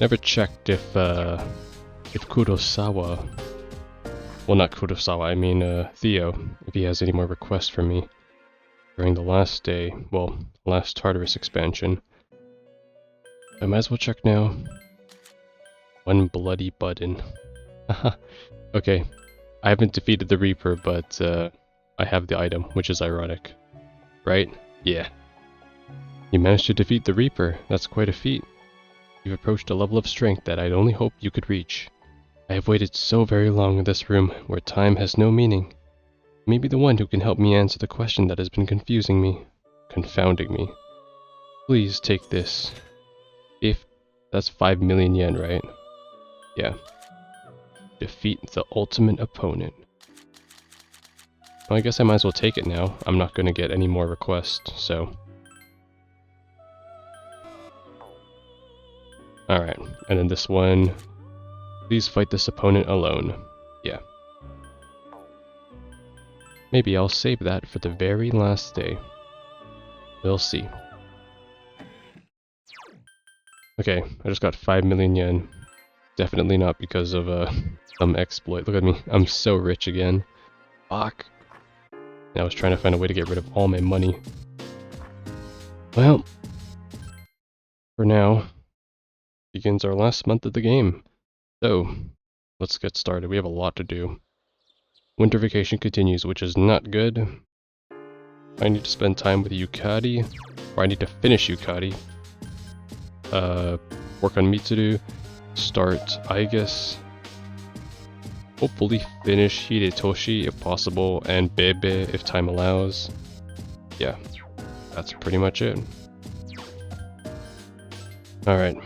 Never checked if Kurosawa, well not Kurosawa, I mean Theo, if he has any more requests for me during the last day, well, last Tartarus expansion. I might as well check now. One bloody button. Haha. Okay, I haven't defeated the Reaper, but I have the item, which is ironic. Right? Yeah. You managed to defeat the Reaper. That's quite a feat. You've approached a level of strength that I'd only hoped you could reach. I have waited so very long in this room, where time has no meaning. You may be the one who can help me answer the question that has been confusing me. Confounding me. Please take this. If that's 5 million yen, right? Yeah. Defeat the ultimate opponent. Well, I guess I might as well take it now. I'm not going to get any more requests, so... Alright, and then this one... Please fight this opponent alone. Yeah. Maybe I'll save that for the very last day. We'll see. Okay, I just got 5 million yen. Definitely not because of some exploit. Look at me, I'm so rich again. Fuck. And I was trying to find a way to get rid of all my money. Well, for now, begins our last month of the game. So, let's get started. We have a lot to do. Winter vacation continues, which is not good. I need to spend time with Yukari, or I need to finish Yukari. Work on Mitsuru. Start, I guess. Hopefully finish Hidetoshi if possible, and Bebe if time allows. Yeah, that's pretty much it. Alright.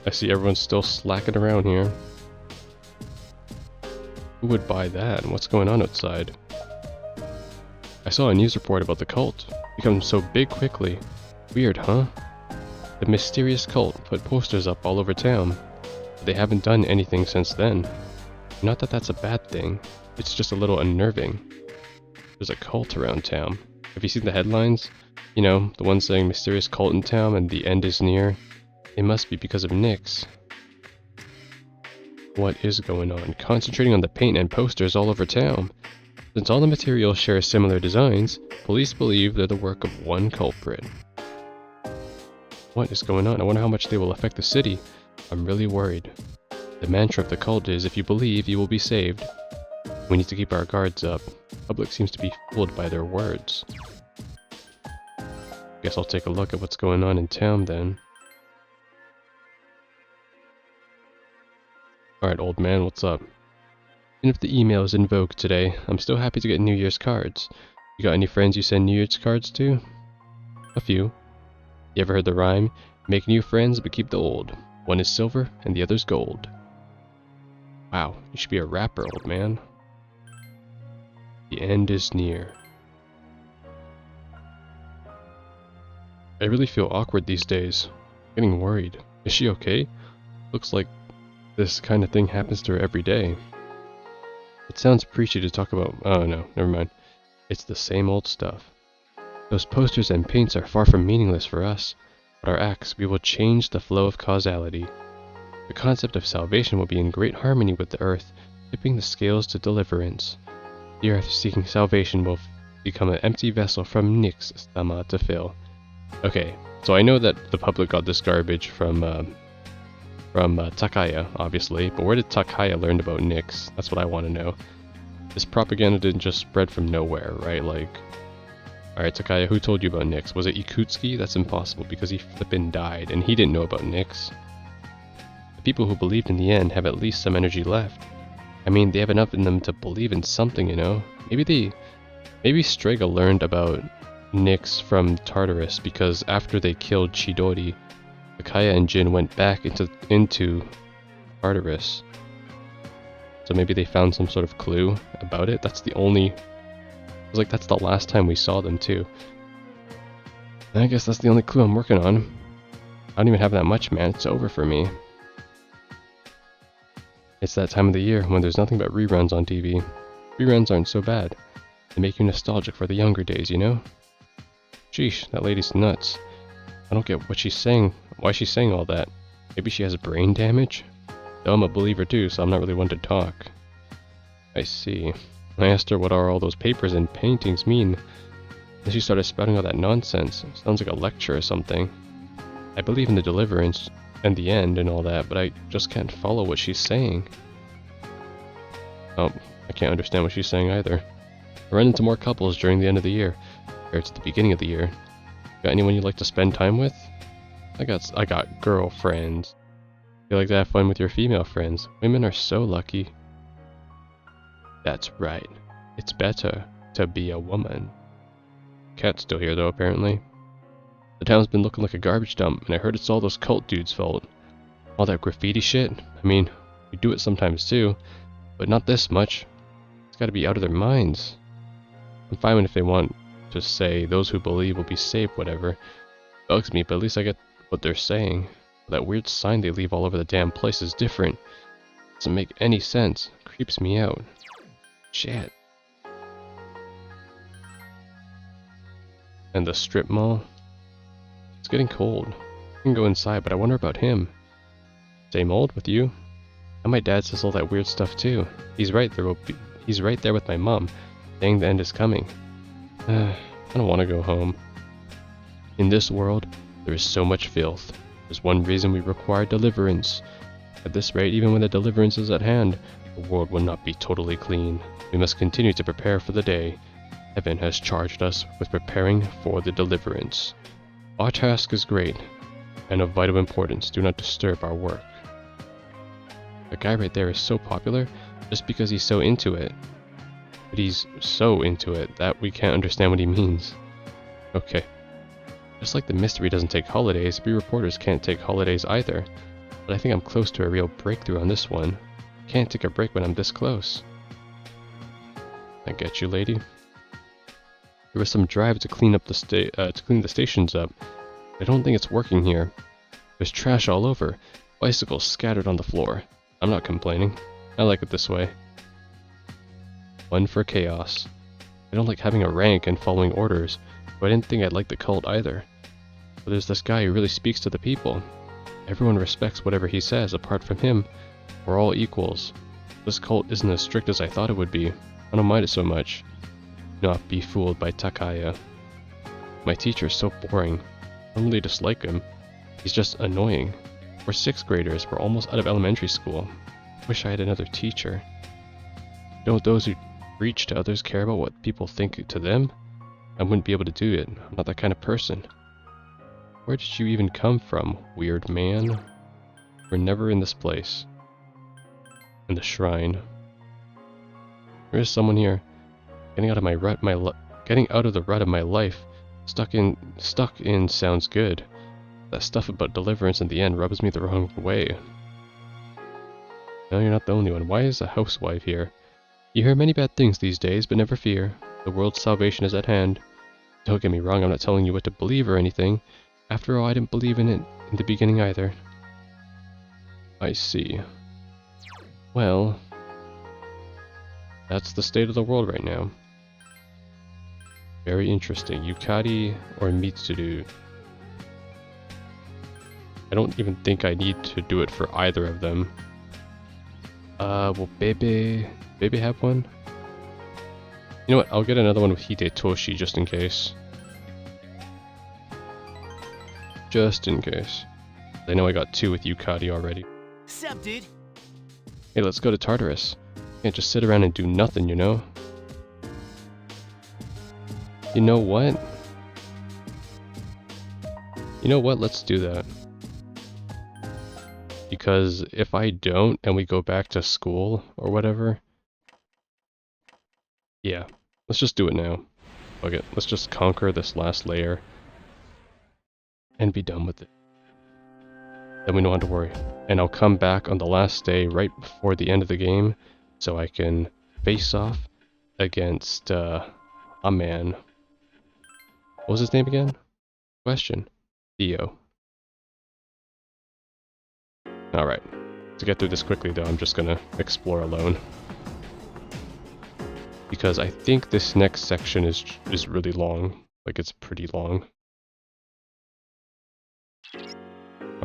I see everyone's still slacking around here. Who would buy that? What's going on outside? I saw a news report about the cult. Become so big quickly. Weird, huh? The mysterious cult put posters up all over town. But they haven't done anything since then. Not that that's a bad thing. It's just a little unnerving. There's a cult around town. Have you seen the headlines? You know, the one saying mysterious cult in town and the end is near. It must be because of Nyx. What is going on? Concentrating on the paint and posters all over town. Since all the materials share similar designs, police believe they're the work of one culprit. What is going on? I wonder how much they will affect the city. I'm really worried. The mantra of the cult is, if you believe, you will be saved. We need to keep our guards up. The public seems to be fooled by their words. Guess I'll take a look at what's going on in town then. Alright, old man, what's up? Even if the email is in vogue today, I'm still happy to get New Year's cards. You got any friends you send New Year's cards to? A few. You ever heard the rhyme? Make new friends, but keep the old. One is silver, and the other's gold. Wow, you should be a rapper, old man. The end is near. I really feel awkward these days. I'm getting worried. Is she okay? Looks like this kind of thing happens to her every day. It sounds preachy to talk about. Oh no, never mind. It's the same old stuff. Those posters and paints are far from meaningless for us. But our acts, we will change the flow of causality. The concept of salvation will be in great harmony with the earth, tipping the scales to deliverance. The earth seeking salvation will become an empty vessel from Nyx Sama to fill. Okay, so I know that the public got this garbage from Takaya, obviously, but where did Takaya learn about Nyx? That's what I want to know. This propaganda didn't just spread from nowhere, right? Like, alright Takaya, who told you about Nyx? Was it Ikutsuki? That's impossible, because he flippin' died, and he didn't know about Nyx. The people who believed in the end have at least some energy left. I mean, they have enough in them to believe in something, you know? Maybe Strega learned about Nyx from Tartarus, because after they killed Chidori, Takaya and Jin went back into Tartarus. So maybe they found some sort of clue about it. That's the only... I was like, that's the last time we saw them too. And I guess that's the only clue I'm working on. I don't even have that much, man. It's over for me. It's that time of the year when there's nothing but reruns on TV. Reruns aren't so bad. They make you nostalgic for the younger days, you know? Sheesh, that lady's nuts. I don't get what she's saying Why is she saying all that? Maybe she has brain damage? Though I'm a believer too, so I'm not really one to talk. I see. I asked her what are all those papers and paintings mean. Then she started spouting all that nonsense. Sounds like a lecture or something. I believe in the deliverance and the end and all that, but I just can't follow what she's saying. Oh, I can't understand what she's saying either. I run into more couples during the end of the year, compared to the beginning of the year. Got anyone you'd like to spend time with? I got girlfriends. You like to have fun with your female friends. Women are so lucky. That's right. It's better to be a woman. Cat's still here though, apparently. The town's been looking like a garbage dump, and I heard it's all those cult dudes' fault. All that graffiti shit. I mean, we do it sometimes too, but not this much. It's gotta be out of their minds. I'm fine if they want to say those who believe will be saved, whatever. Bugs me, but at least I get what they're saying. That weird sign they leave all over the damn place is different. Doesn't make any sense. Creeps me out. Shit. And the strip mall? It's getting cold. I can go inside, but I wonder about him. Same old with you. And my dad says all that weird stuff too. He's right there with my mom, saying the end is coming. I don't want to go home. In this world, there is so much filth. There's one reason we require deliverance. At this rate, even when the deliverance is at hand, the world will not be totally clean. We must continue to prepare for the day. Heaven has charged us with preparing for the deliverance. Our task is great, and of vital importance. Do not disturb our work. The guy right there is so popular just because he's so into it. But he's so into it that we can't understand what he means. Okay. Just like the mystery doesn't take holidays, we reporters can't take holidays either. But I think I'm close to a real breakthrough on this one. Can't take a break when I'm this close. I get you, lady. There was some drive to clean up the stations up. I don't think it's working here. There's trash all over, bicycles scattered on the floor. I'm not complaining. I like it this way. One for chaos. I don't like having a rank and following orders, but I didn't think I'd like the cult either. But there's this guy who really speaks to the people. Everyone respects whatever he says. Apart from him, we're all equals. This cult isn't as strict as I thought it would be. I don't mind it so much. Not be fooled by Takaya. My teacher's so boring. I really dislike him. He's just annoying. We're 6th graders. We're almost out of elementary school. Wish I had another teacher. Don't those who preach to others care about what people think to them? I wouldn't be able to do it. I'm not that kind of person. Where did you even come from, weird man? We're never in this place. In the shrine. There is someone here. Getting out of the rut of my life. Stuck in sounds good. That stuff about deliverance in the end rubs me the wrong way. No, you're not the only one. Why is a housewife here? You hear many bad things these days, but never fear. The world's salvation is at hand. Don't get me wrong, I'm not telling you what to believe or anything. After all, I didn't believe in it in the beginning either. I see. Well, that's the state of the world right now. Very interesting. Yukari or Mitsuru? I don't even think I need to do it for either of them. Will Bebe have one? You know what, I'll get another one with Hidetoshi just in case. Just in case. I know I got 2 with Yukari already. Sup, dude? Hey, let's go to Tartarus. Can't just sit around and do nothing, you know? You know what? You know what? Let's do that. Because if I don't and we go back to school or whatever... Yeah, let's just do it now. Fuck it, let's just conquer this last layer. And be done with it. Then we don't have to worry. And I'll come back on the last day right before the end of the game. So I can face off against a man. What was his name again? Question. Theo. Alright. To get through this quickly though, I'm just gonna explore alone. Because I think this next section is really long. Like, it's pretty long.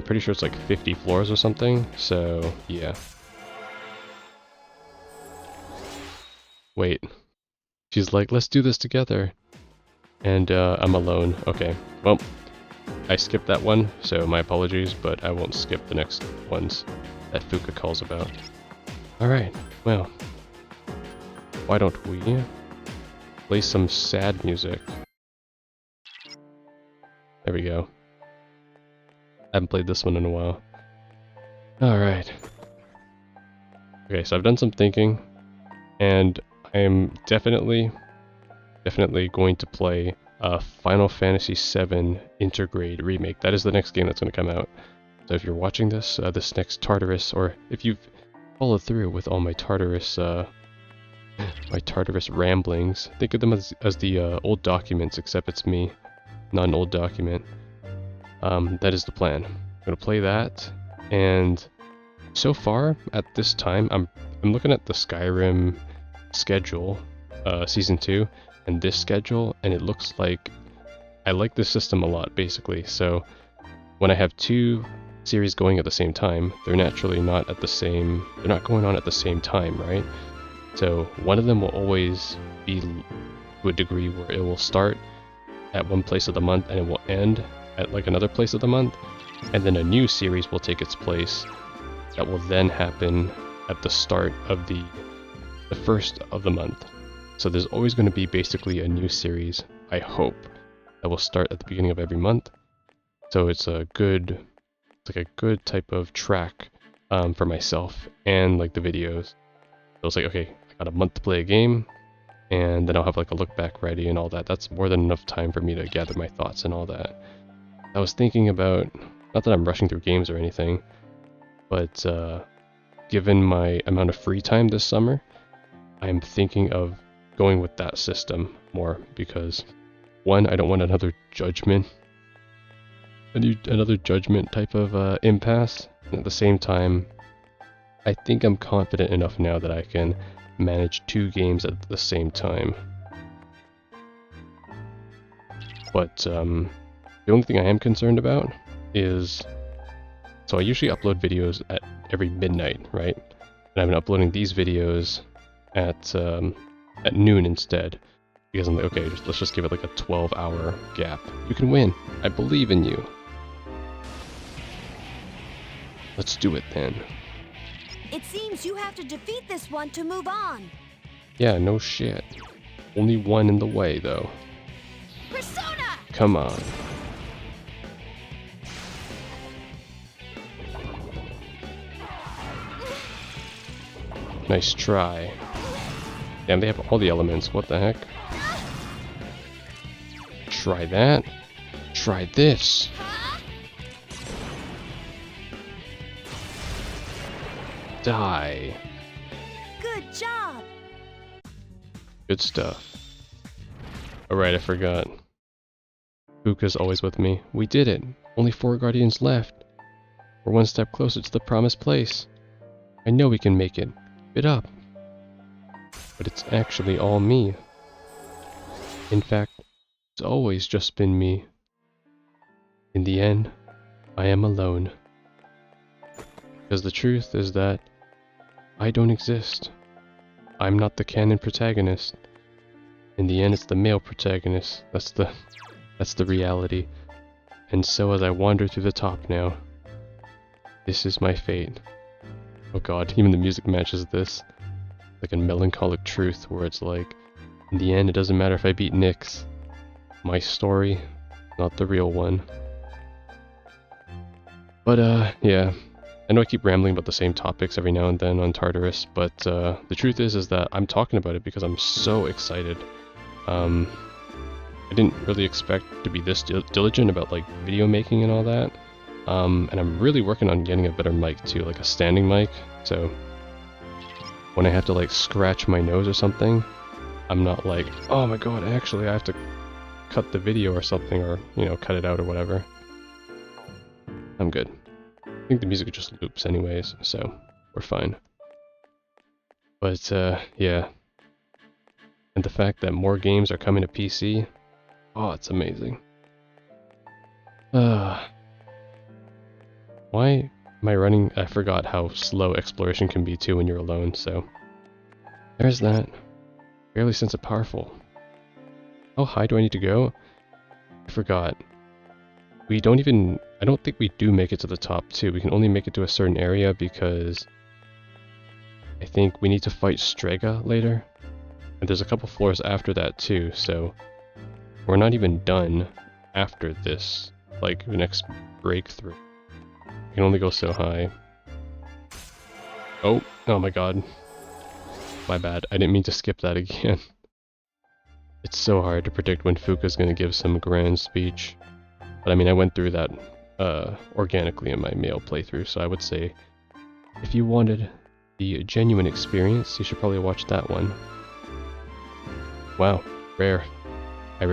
pretty sure it's like 50 floors or something, so yeah. Wait. She's like, let's do this together. And I'm alone. Okay, well, I skipped that one, so my apologies, but I won't skip the next ones that Fuka calls about. Alright, well, why don't we play some sad music? There we go. I haven't played this one in a while. Alright. Okay, so I've done some thinking, and I am definitely going to play Final Fantasy VII Intergrade Remake. That is the next game that's going to come out. So if you're watching this, this next Tartarus, or if you've followed through with all my Tartarus, ramblings, think of them as the old documents, except it's me, not an old document. That is the plan. I'm going to play that, and so far at this time, I'm looking at the Skyrim schedule, Season 2, and this schedule, and it looks like I like this system a lot, basically. So when I have two series going at the same time, they're naturally not at the same, they're not going on at the same time, right? So one of them will always be to a degree where it will start at one place of the month and it will end at like another place of the month, and then a new series will take its place that will then happen at the start of the first of the month. So there's always going to be basically a new series, I hope, that will start at the beginning of every month. So it's a good, type of track for myself and like the videos. So it's like, okay, I got a month to play a game, and then I'll have like a look back ready and all that. That's more than enough time for me to gather my thoughts and all that. I was thinking about, not that I'm rushing through games or anything, but given my amount of free time this summer, I'm thinking of going with that system more, because one, I don't want another judgment type of impasse, and at the same time, I think I'm confident enough now that I can manage two games at the same time. But the only thing I am concerned about is, so I usually upload videos at every midnight, right? And I've been uploading these videos at noon instead, because I'm like, okay, let's just give it like a 12-hour gap. You can win. I believe in you. Let's do it then. It seems you have to defeat this one to move on. Yeah, no shit. Only one in the way, though. Persona! Come on. Nice try. Damn, they have all the elements. What the heck? Try that. Try this. Die. Good job. Good stuff. Alright, I forgot. Fuka's always with me. We did it. Only 4 guardians left. We're one step closer to the promised place. I know we can make it. Keep it up. But it's actually all me. In fact, it's always just been me. In the end, I am alone. Because the truth is that I don't exist. I'm not the canon protagonist. In the end, it's the male protagonist. That's the reality. And so as I wander through the top now, this is my fate. Oh god, even the music matches this. Like a melancholic truth where it's like, in the end, it doesn't matter if I beat Nyx. My story, not the real one. But yeah. I know I keep rambling about the same topics every now and then on Tartarus, but the truth is that I'm talking about it because I'm so excited. I didn't really expect to be this diligent about like video making and all that. And I'm really working on getting a better mic too, like a standing mic. So when I have to like scratch my nose or something, I'm not like, oh my god, actually I have to cut the video or something, or, you know, cut it out or whatever. I'm good. I think the music just loops anyways, so we're fine. But yeah. And the fact that more games are coming to PC, oh, it's amazing. Why am I running? I forgot how slow exploration can be too when you're alone, so... There's that. Barely sense it powerful. How high do I need to go? I forgot. We don't even... I don't think we do make it to the top too. We can only make it to a certain area because... I think we need to fight Strega later. And there's a couple floors after that too, so... We're not even done after this, like, the next breakthrough. We can only go so high. Oh my god. My bad. I didn't mean to skip that again. It's so hard to predict when Fuka's gonna give some grand speech. But I mean, I went through that organically in my male playthrough, so I would say if you wanted the genuine experience, you should probably watch that one. Wow, rare. I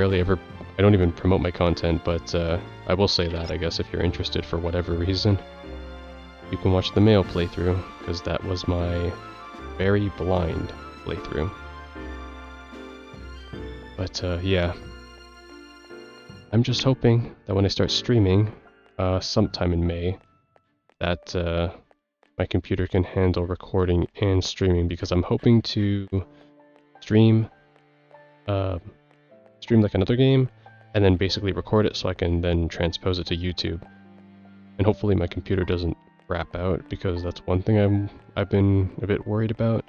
don't even promote my content, but I will say that, I guess, if you're interested for whatever reason, you can watch the male playthrough, because that was my very blind playthrough. But yeah, I'm just hoping that when I start streaming, sometime in May, that my computer can handle recording and streaming, because I'm hoping to stream like another game, and then basically record it so I can then transpose it to YouTube. And hopefully my computer doesn't crap out, because that's one thing I've been a bit worried about.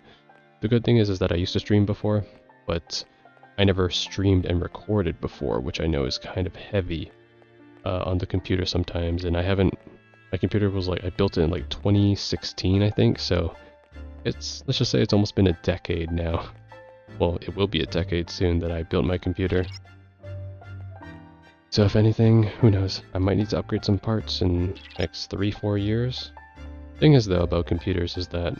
The good thing is that I used to stream before, but I never streamed and recorded before, which I know is kind of heavy on the computer sometimes, and my computer was like, I built it in like 2016, I think, so let's just say it's almost been a decade now. Well, it will be a decade soon that I built my computer. So if anything, who knows, I might need to upgrade some parts in the next 3-4 years. Thing is though about computers is that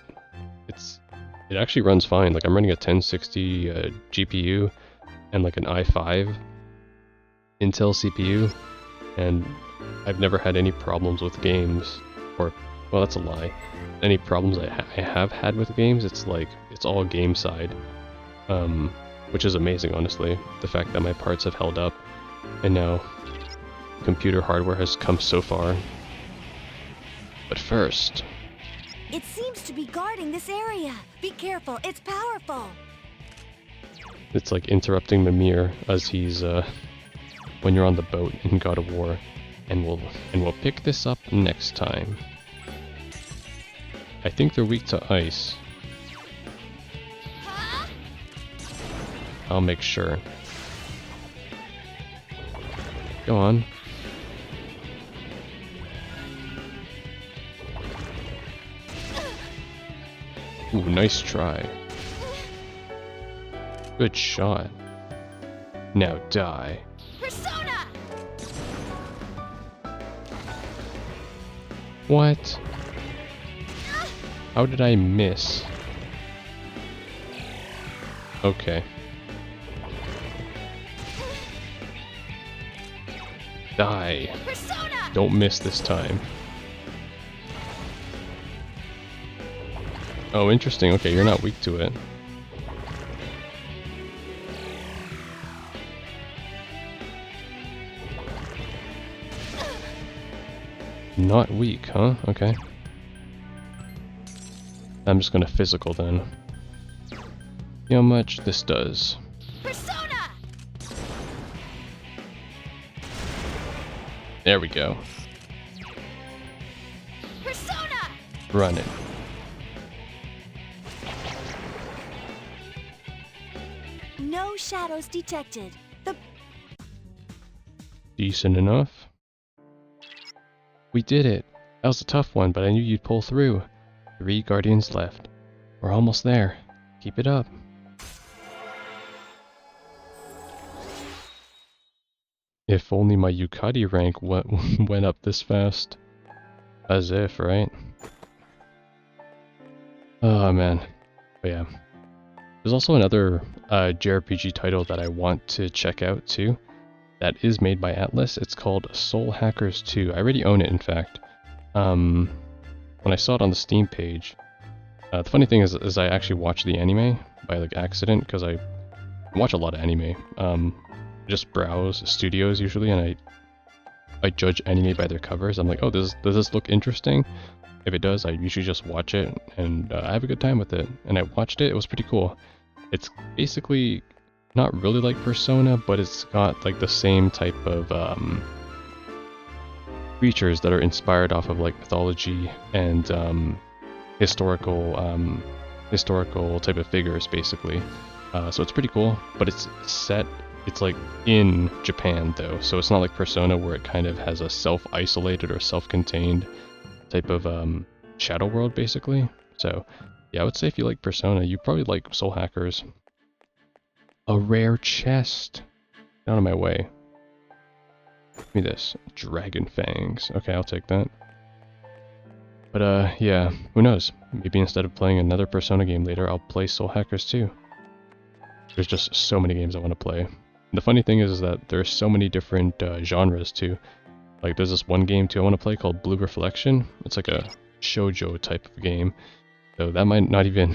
it actually runs fine. Like, I'm running a 1060 GPU and like an i5 Intel CPU, and I've never had any problems with games, or, well, that's a lie. Any problems I have had with games, it's all game side. Which is amazing, honestly. The fact that my parts have held up, and now computer hardware has come so far. But first... It seems to be guarding this area. Be careful, it's powerful. It's like interrupting Mimir as he's, when you're on the boat in God of War. And we'll pick this up next time. I think they're weak to ice. I'll make sure. Go on. Ooh, nice try. Good shot. Now die. Persona! What? How did I miss? Okay. Die. Persona! Don't miss this time. Oh, interesting. Okay, you're not weak to it. Not weak, huh? Okay. I'm just gonna physical then. See how much this does. Persona! There we go. Persona! Run it. No shadows detected. Decent enough. We did it. That was a tough one, but I knew you'd pull through. 3 guardians left. We're almost there. Keep it up. If only my Yukari rank went up this fast. As if, right? Oh man. But yeah. There's also another JRPG title that I want to check out too. That is made by Atlas. It's called Soul Hackers 2. I already own it, in fact. When I saw it on the Steam page, the funny thing is I actually watched the anime by like accident, because I watch a lot of anime. Just browse studios usually, and I judge anime by their covers. I'm like, oh, does this look interesting? If it does, I usually just watch it, and I have a good time with it. And I watched it, it was pretty cool. It's basically not really like Persona, but it's got like the same type of creatures that are inspired off of like mythology and historical type of figures, basically. So it's pretty cool, but it's like in Japan though, so it's not like Persona where it kind of has a self-isolated or self-contained type of shadow world, basically. So yeah, I would say if you like Persona, you probably like Soul Hackers. A rare chest. Get out of my way. Give me this. Dragon fangs. Okay, I'll take that. But yeah, who knows? Maybe instead of playing another Persona game later, I'll play Soul Hackers too. There's just so many games I want to play. The funny thing is that there's so many different genres too. Like there's this one game too I want to play called Blue Reflection. It's like a shoujo type of game. So that might not even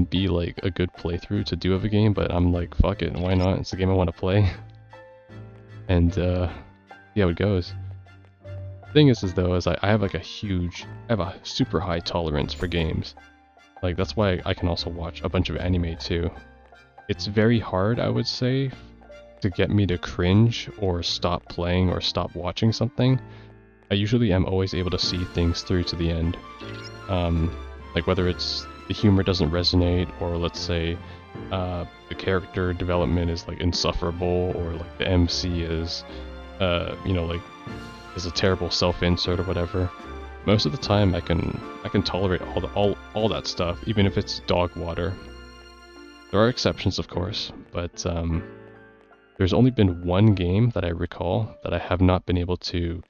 be like a good playthrough to do of a game, but I'm like, fuck it, why not? It's the game I want to play. And see how it goes. The thing is though, I have like I have a super high tolerance for games. Like that's why I can also watch a bunch of anime too. It's very hard, I would say, to get me to cringe or stop playing or stop watching something. I usually am always able to see things through to the end. Like whether it's the humor doesn't resonate, or let's say the character development is like insufferable, or like the MC is, you know, like is a terrible self-insert or whatever. Most of the time, I can tolerate all that stuff, even if it's dog water. There are exceptions, of course, but there's only been one game that I recall that I have not been able to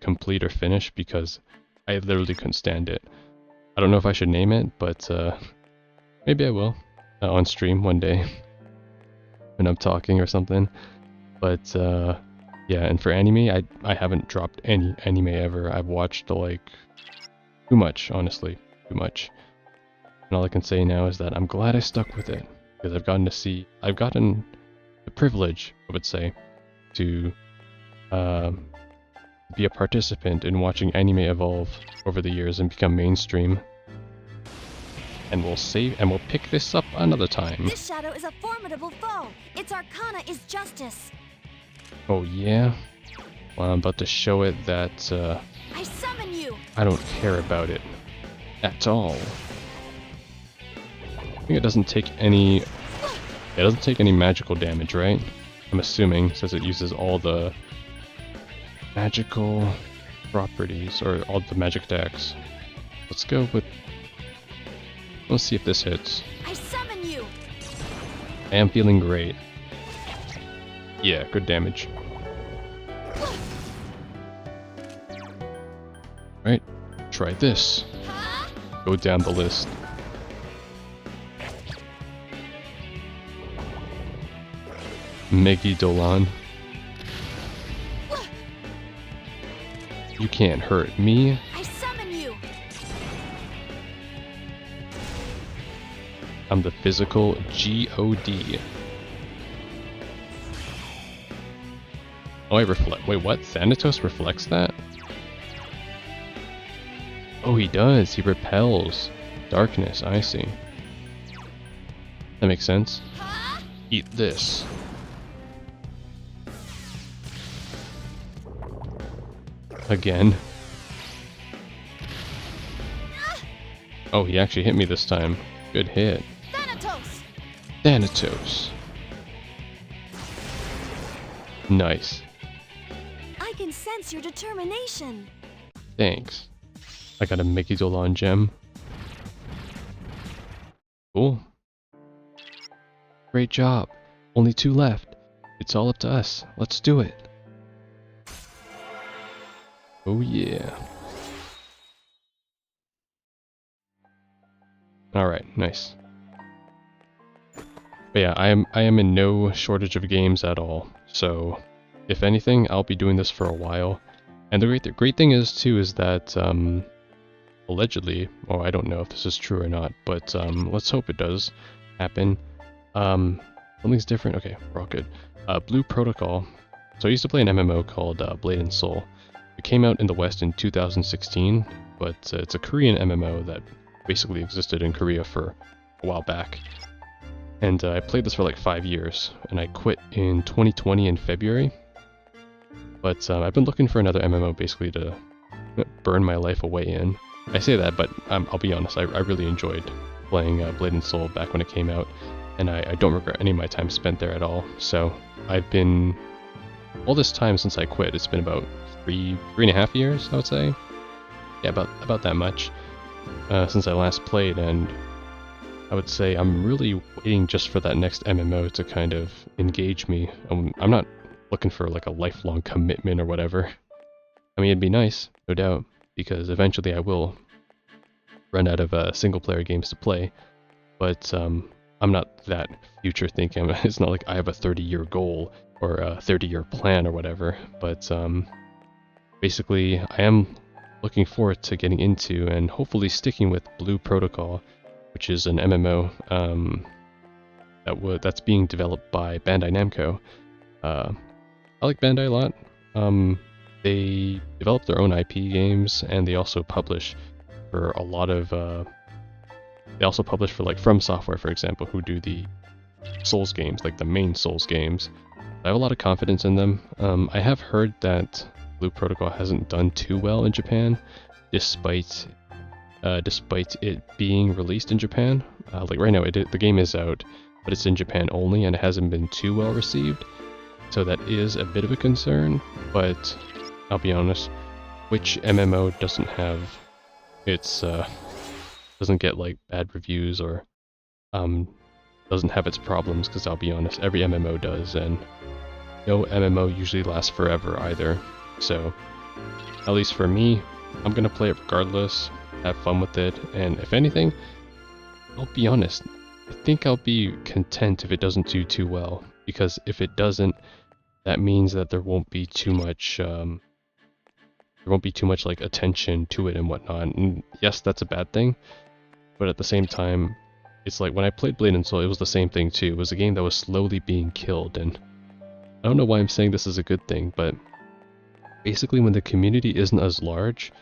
complete or finish because I literally couldn't stand it. I don't know if I should name it, but maybe I will on stream one day when I'm talking or something. But yeah, and for anime, I haven't dropped any anime ever. I've watched like too much, honestly, too much. And all I can say now is that I'm glad I stuck with it, because I've gotten the privilege, I would say, to be a participant in watching anime evolve over the years and become mainstream. And we'll pick this up another time. This shadow is a formidable foe. Its arcana is justice. Oh yeah? Well, I'm about to show it that I summon you. I don't care about it at all. I think it doesn't take any magical damage, right? I'm assuming, since it uses all the magical properties, or all the magic attacks. Let's see if this hits. I summon you. I am feeling great. Yeah, good damage. Right, try this. Go down the list. Megidolan. You can't hurt me. I summon you. I'm the physical God. Oh, I reflect. Wait, what? Thanatos reflects that? Oh, he does. He repels darkness. I see. That makes sense. Eat this. Again. Oh, he actually hit me this time. Good hit. Thanatos. Thanatos. Nice. I can sense your determination. Thanks. I got a Megidolan gem. Cool. Great job. Only 2 left. It's all up to us. Let's do it. Oh yeah. Alright, nice. But yeah, I am in no shortage of games at all. So, if anything, I'll be doing this for a while. And the great thing is too is that allegedly, or I don't know if this is true or not, but let's hope it does happen. Something's different. Okay, we're all good. Blue Protocol So I used to play an MMO called Blade and Soul. It came out in the West in 2016, but it's a Korean MMO that basically existed in Korea for a while back. And I played this for like 5 years, and I quit in 2020 in February. But I've been looking for another MMO basically to burn my life away in. I say that, but I'll be honest, I really enjoyed playing Blade and Soul back when it came out, and I don't regret any of my time spent there at all. So I've been, all this time since I quit, it's been about three and a half years, I would say. Yeah, about that much since I last played, and I would say I'm really waiting just for that next MMO to kind of engage me. I'm not looking for like a lifelong commitment or whatever. I mean, it'd be nice, no doubt, because eventually I will run out of single-player games to play, but I'm not that future thinking. It's not like I have a 30-year goal or a 30-year plan or whatever, but basically I am looking forward to getting into and hopefully sticking with Blue Protocol, which is an MMO that's being developed by Bandai Namco. I like Bandai a lot. They develop their own IP games, and they also publish for a lot of. They also publish for like From Software, for example, who do the Souls games, like the main Souls games. I have a lot of confidence in them. I have heard that Blue Protocol hasn't done too well in Japan, despite it being released in Japan. Like right now, the game is out, but it's in Japan only, and it hasn't been too well received. So that is a bit of a concern, but I'll be honest, which MMO doesn't have doesn't get like bad reviews or doesn't have its problems? Because I'll be honest, every MMO does, and no MMO usually lasts forever either. So at least for me, I'm gonna play it regardless, have fun with it, and if anything, I'll be honest, I think I'll be content if it doesn't do too well, because if it doesn't, that means that there won't be too much like attention to it and whatnot. And yes, that's a bad thing, but at the same time, it's like when I played Blade and Soul, it was the same thing too. It was a game that was slowly being killed, and I don't know why I'm saying this is a good thing, but basically when the community isn't as large,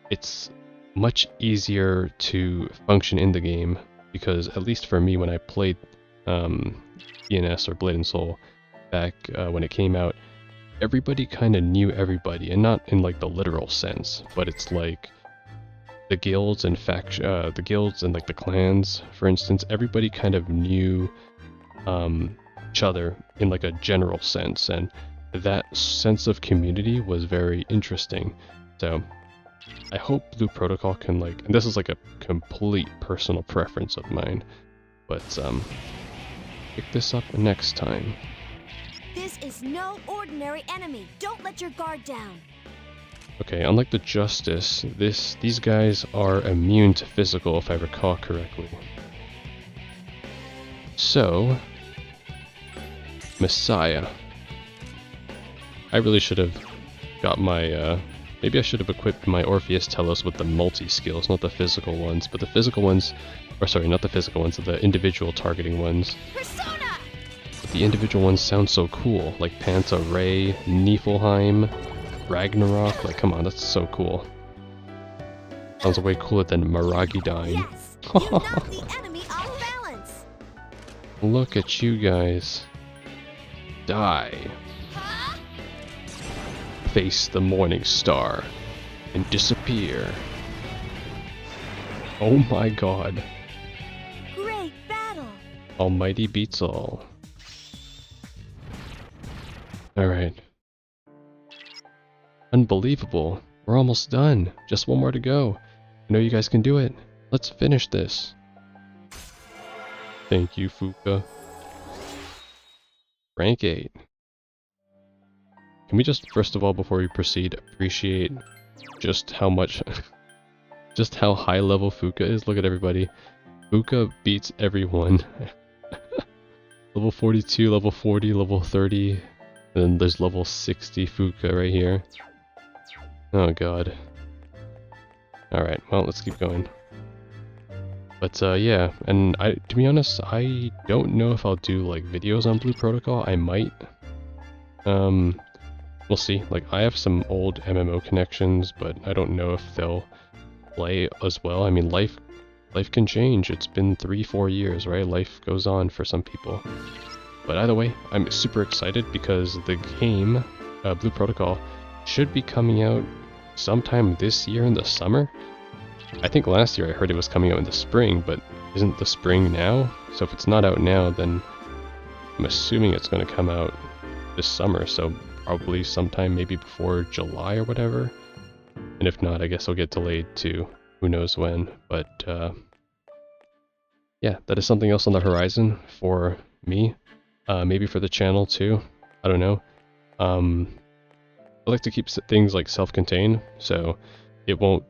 it's much easier to function in the game, because at least for me, when I played DNS or Blade and Soul back when it came out, everybody kind of knew everybody, and not in like the literal sense, but it's like the guilds and the guilds and like the clans, for instance, everybody kind of knew each other in like a general sense, and that sense of community was very interesting. So I hope Blue Protocol can like, and this is like a complete personal preference of mine, but pick this up next time. This is no ordinary enemy. Don't let your guard down. Okay, unlike the Justice, these guys are immune to physical, if I recall correctly. So, Messiah. I really should have got my, maybe I should have equipped my Orpheus Telos with the multi-skills, not the physical ones, but the physical ones, or sorry, not the physical ones, the individual targeting ones. Persona! But the individual ones sound so cool, like Panta Ray, Niflheim, Ragnarok, like come on, that's so cool. Sounds way cooler than Maragidine. Yes! You knocked the enemy off balance! Look at you guys. Die. Huh? Face the morning star and disappear. Oh my god. Great battle! Almighty beats all. Alright. Unbelievable. We're almost done. Just one more to go. I know you guys can do it. Let's finish this. Thank you, Fuka. Rank 8. Can we just, first of all, before we proceed, appreciate just how much, just how high level Fuka is? Look at everybody. Fuka beats everyone. Level 42, level 40, level 30, and then there's level 60 Fuka right here. Oh god. Alright, well, let's keep going. But yeah, and to be honest, I don't know if I'll do like videos on Blue Protocol. I might. we'll see. Like, I have some old MMO connections, but I don't know if they'll play as well. I mean, life can change. It's been 3-4 years, right? Life goes on for some people. But either way, I'm super excited because the game, Blue Protocol, should be coming out sometime this year in the summer. I think last year I heard it was coming out in the spring, but isn't the spring now? So if it's not out now, then I'm assuming it's going to come out this summer, so probably sometime maybe before July or whatever. And if not, I guess it'll get delayed to who knows when. But yeah, that is something else on the horizon for me. Maybe for the channel too. I don't know. I like to keep things like self-contained, so it won't,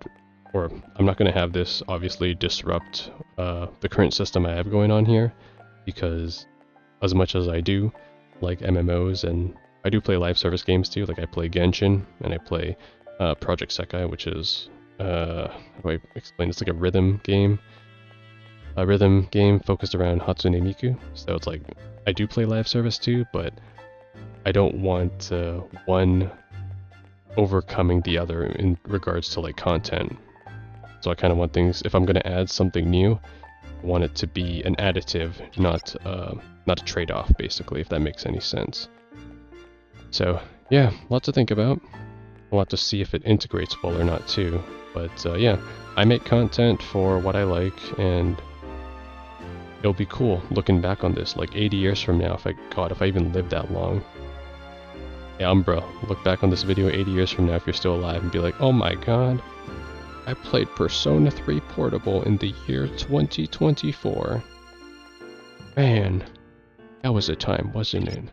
or I'm not going to have this obviously disrupt the current system I have going on here, because as much as I do like MMOs, and I do play live service games too, like I play Genshin and I play Project Sekai, which is, how do I explain? It's like a rhythm game focused around Hatsune Miku. So it's like, I do play live service too, but I don't want one overcoming the other in regards to like content. So I kind of want things, if I'm going to add something new, I want it to be an additive, not a trade-off, basically, if that makes any sense. So yeah, a lot to think about. We'll have to see if it integrates well or not too. But yeah, I make content for what I like, and it'll be cool looking back on this like 80 years from now, if I even live that long. Yeah, Umbra, look back on this video 80 years from now if you're still alive and be like, oh my god, I played Persona 3 Portable in the year 2024. Man, that was a time, wasn't it?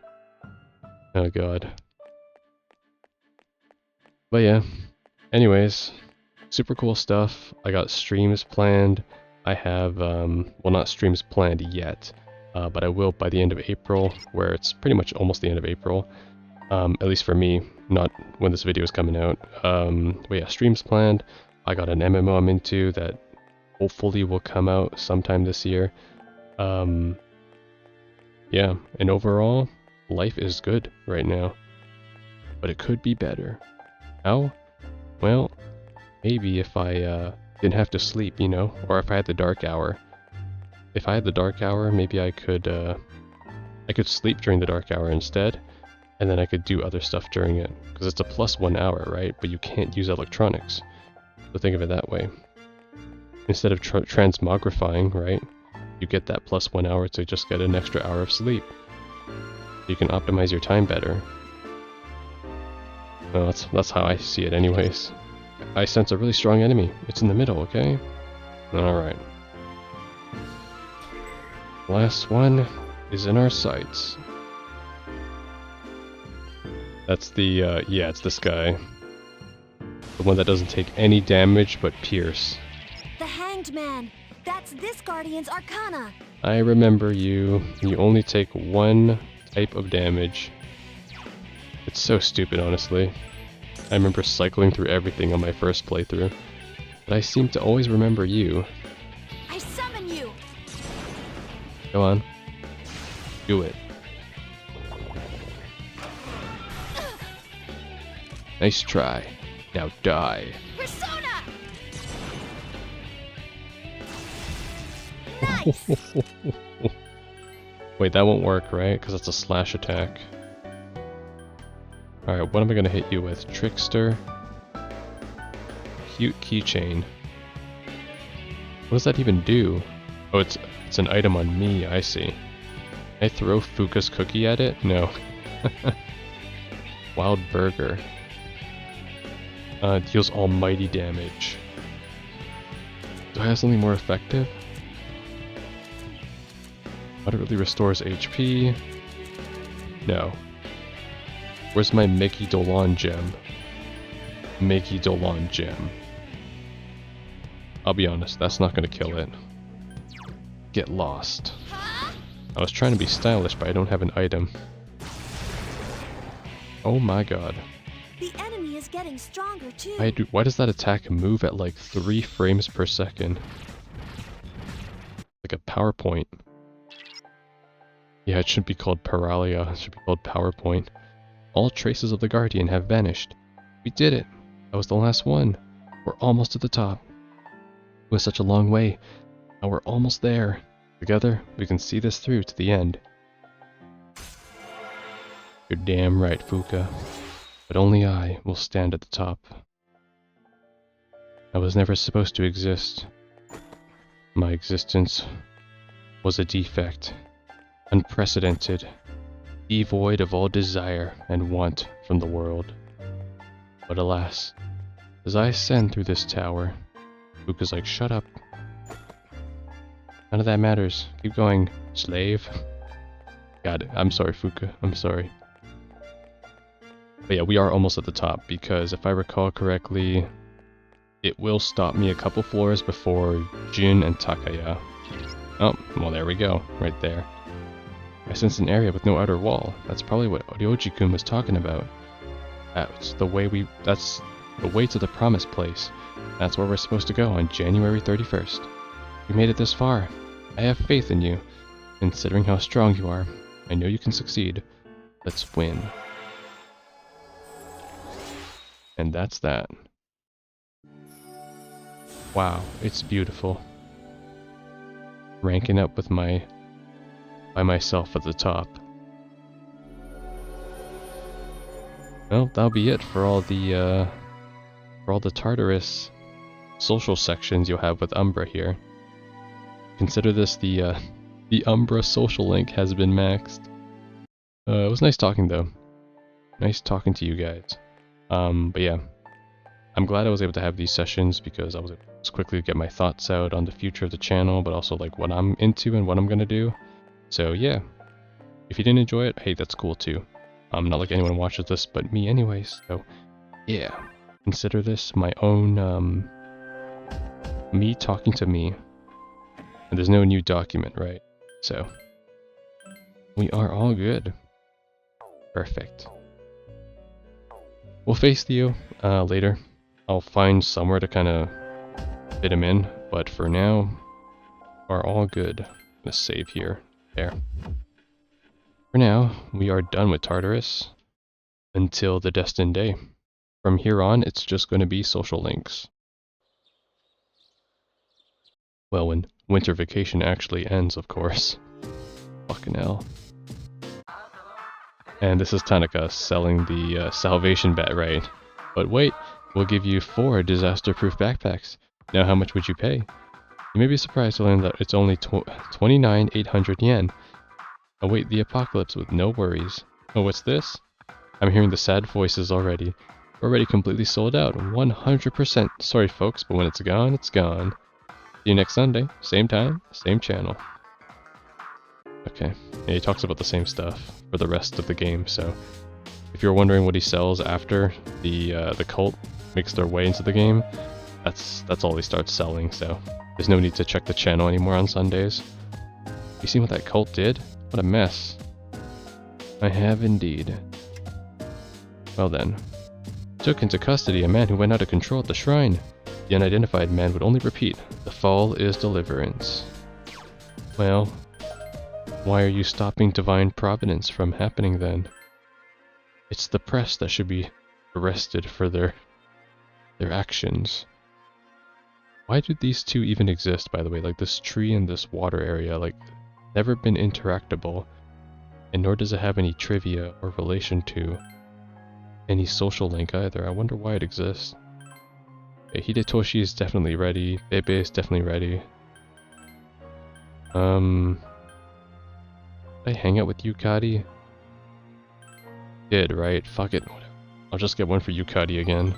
Oh god. But yeah, anyways, super cool stuff. I got streams planned. I have, well, not streams planned yet, but I will by the end of April, where it's pretty much almost the end of April. At least for me, not when this video is coming out. But yeah, streams planned. I got an MMO I'm into that hopefully will come out sometime this year. Yeah, and overall, life is good right now. But it could be better. How? Well, maybe if I didn't have to sleep, you know, or if I had the dark hour. If I had the dark hour, maybe I could sleep during the dark hour instead, and then I could do other stuff during it, because it's a +1 hour, right? But you can't use electronics, so think of it that way. Instead of transmogrifying, right, you get that +1 hour to just get an extra hour of sleep. You can optimize your time better. Well, that's how I see it anyways. I sense a really strong enemy. It's in the middle, okay? Alright. Last one is in our sights. That's the, yeah, it's this guy. The one that doesn't take any damage but pierce. The Hanged Man. That's this Guardian's Arcana. I remember you. You only take one type of damage. It's so stupid, honestly. I remember cycling through everything on my first playthrough, but I seem to always remember you. I summon you. Go on. Do it. Nice try. Now die. Persona. Nice. Wait, that won't work, right? Because it's a slash attack. Alright, what am I going to hit you with? Trickster. Cute keychain. What does that even do? Oh, it's an item on me, I see. Can I throw Fuka's cookie at it? No. Wild Burger. Deals almighty damage. Do I have something more effective? Moderately restores HP. No. Where's my Mickey Dolan gem? Mickey Dolan gem. I'll be honest, that's not gonna kill it. Get lost. I was trying to be stylish, but I don't have an item. Oh my god. The enemy is getting stronger too. Why does that attack move at like 3 frames per second? Like a PowerPoint. Yeah, it shouldn't be called Paralia, it should be called PowerPoint. All traces of the Guardian have vanished. We did it! That was the last one. We're almost at the top. It was such a long way. Now we're almost there. Together, we can see this through to the end. You're damn right, Fuka. But only I will stand at the top. I was never supposed to exist. My existence was a defect, unprecedented, devoid of all desire and want from the world. But alas, as I ascend through this tower, Fuka's like, shut up. None of that matters. Keep going, slave. Got it. I'm sorry, Fuka. I'm sorry. But yeah, we are almost at the top, because if I recall correctly, it will stop me a couple floors before Jin and Takaya. Oh, well there we go, right there. I sense an area with no outer wall. That's probably what Ryoji-kun was talking about. That's the way to the promised place. That's where we're supposed to go on January 31st. We made it this far. I have faith in you. Considering how strong you are, I know you can succeed. Let's win. And that's that. Wow, it's beautiful. Ranking up with by myself at the top. Well, that'll be it for all the Tartarus social sections you'll have with Umbra here. Consider this the Umbra social link has been maxed. It was nice talking though. Nice talking to you guys. But yeah, I'm glad I was able to have these sessions because I was able to quickly get my thoughts out on the future of the channel, but also like what I'm into and what I'm gonna do. So yeah, if you didn't enjoy it, hey, that's cool too. Not like anyone watches this but me anyways, so yeah. Consider this my own, me talking to me. And there's no new document, right? So, we are all good. Perfect. We'll face Theo later. I'll find somewhere to kind of fit him in, but for now, are all good. Let's save here. There. For now, we are done with Tartarus until the destined day. From here on, it's just going to be social links. Well, when winter vacation actually ends, of course. Fucking hell. And this is Tanaka selling the salvation bat, right? But wait, we'll give you 4 disaster-proof backpacks. Now how much would you pay? You may be surprised to learn that it's only 29,800 yen. Await the apocalypse with no worries. Oh, what's this? I'm hearing the sad voices already. We're already completely sold out, 100%. Sorry folks, but when it's gone, it's gone. See you next Sunday, same time, same channel. Okay, yeah, he talks about the same stuff for the rest of the game, so if you're wondering what he sells after the cult makes their way into the game, that's all he starts selling, so there's no need to check the channel anymore on Sundays. You seen what that cult did? What a mess. I have indeed. Well then. Took into custody a man who went out of control at the shrine. The unidentified man would only repeat, "The fall is deliverance." Well, why are you stopping divine providence from happening then? It's the press that should be arrested for their actions. Why do these two even exist, by the way? Like this tree and this water area, like, never been interactable, and nor does it have any trivia or relation to any social link either. I wonder why it exists. Okay, Hidetoshi is definitely ready. Bebe is definitely ready. Did I hang out with Yukari? Did, right? Fuck it. I'll just get one for Yukari again.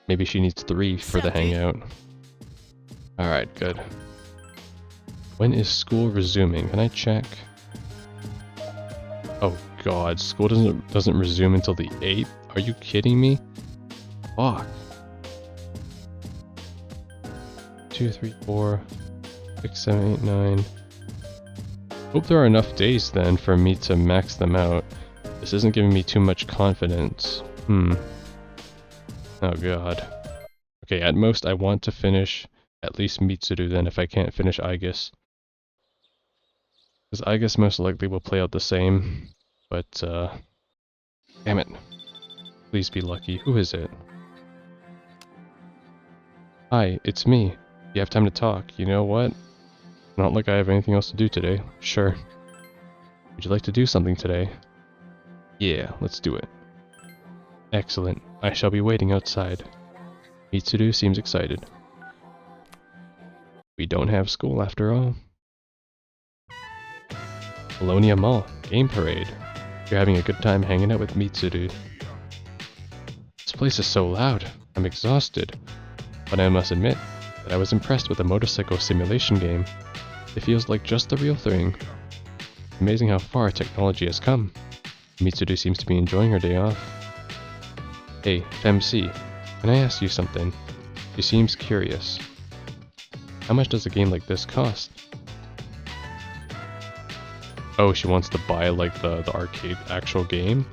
Maybe she needs 3 for the hangout. Alright, good. When is school resuming? Can I check? Oh god, school doesn't resume until the 8th? Are you kidding me? Fuck. 2, 3, 4, 6, 7, 8, 9. Hope there are enough days then for me to max them out. This isn't giving me too much confidence. Oh god. Okay, at most I want to finish at least Mitsuru then if I can't finish Aegis. Because I guess most likely we'll play out the same. But, damn it. Please be lucky. Who is it? Hi, it's me. You have time to talk. You know what? Not like I have anything else to do today. Sure. Would you like to do something today? Yeah, let's do it. Excellent. I shall be waiting outside. Mitsuru seems excited. We don't have school after all. Bologna Mall. Game Parade. You're having a good time hanging out with Mitsuru. This place is so loud. I'm exhausted. But I must admit that I was impressed with the motorcycle simulation game. It feels like just the real thing. Amazing how far technology has come. Mitsuru seems to be enjoying her day off. Hey, FeMC, can I ask you something? She seems curious. How much does a game like this cost? Oh, she wants to buy like the arcade actual game?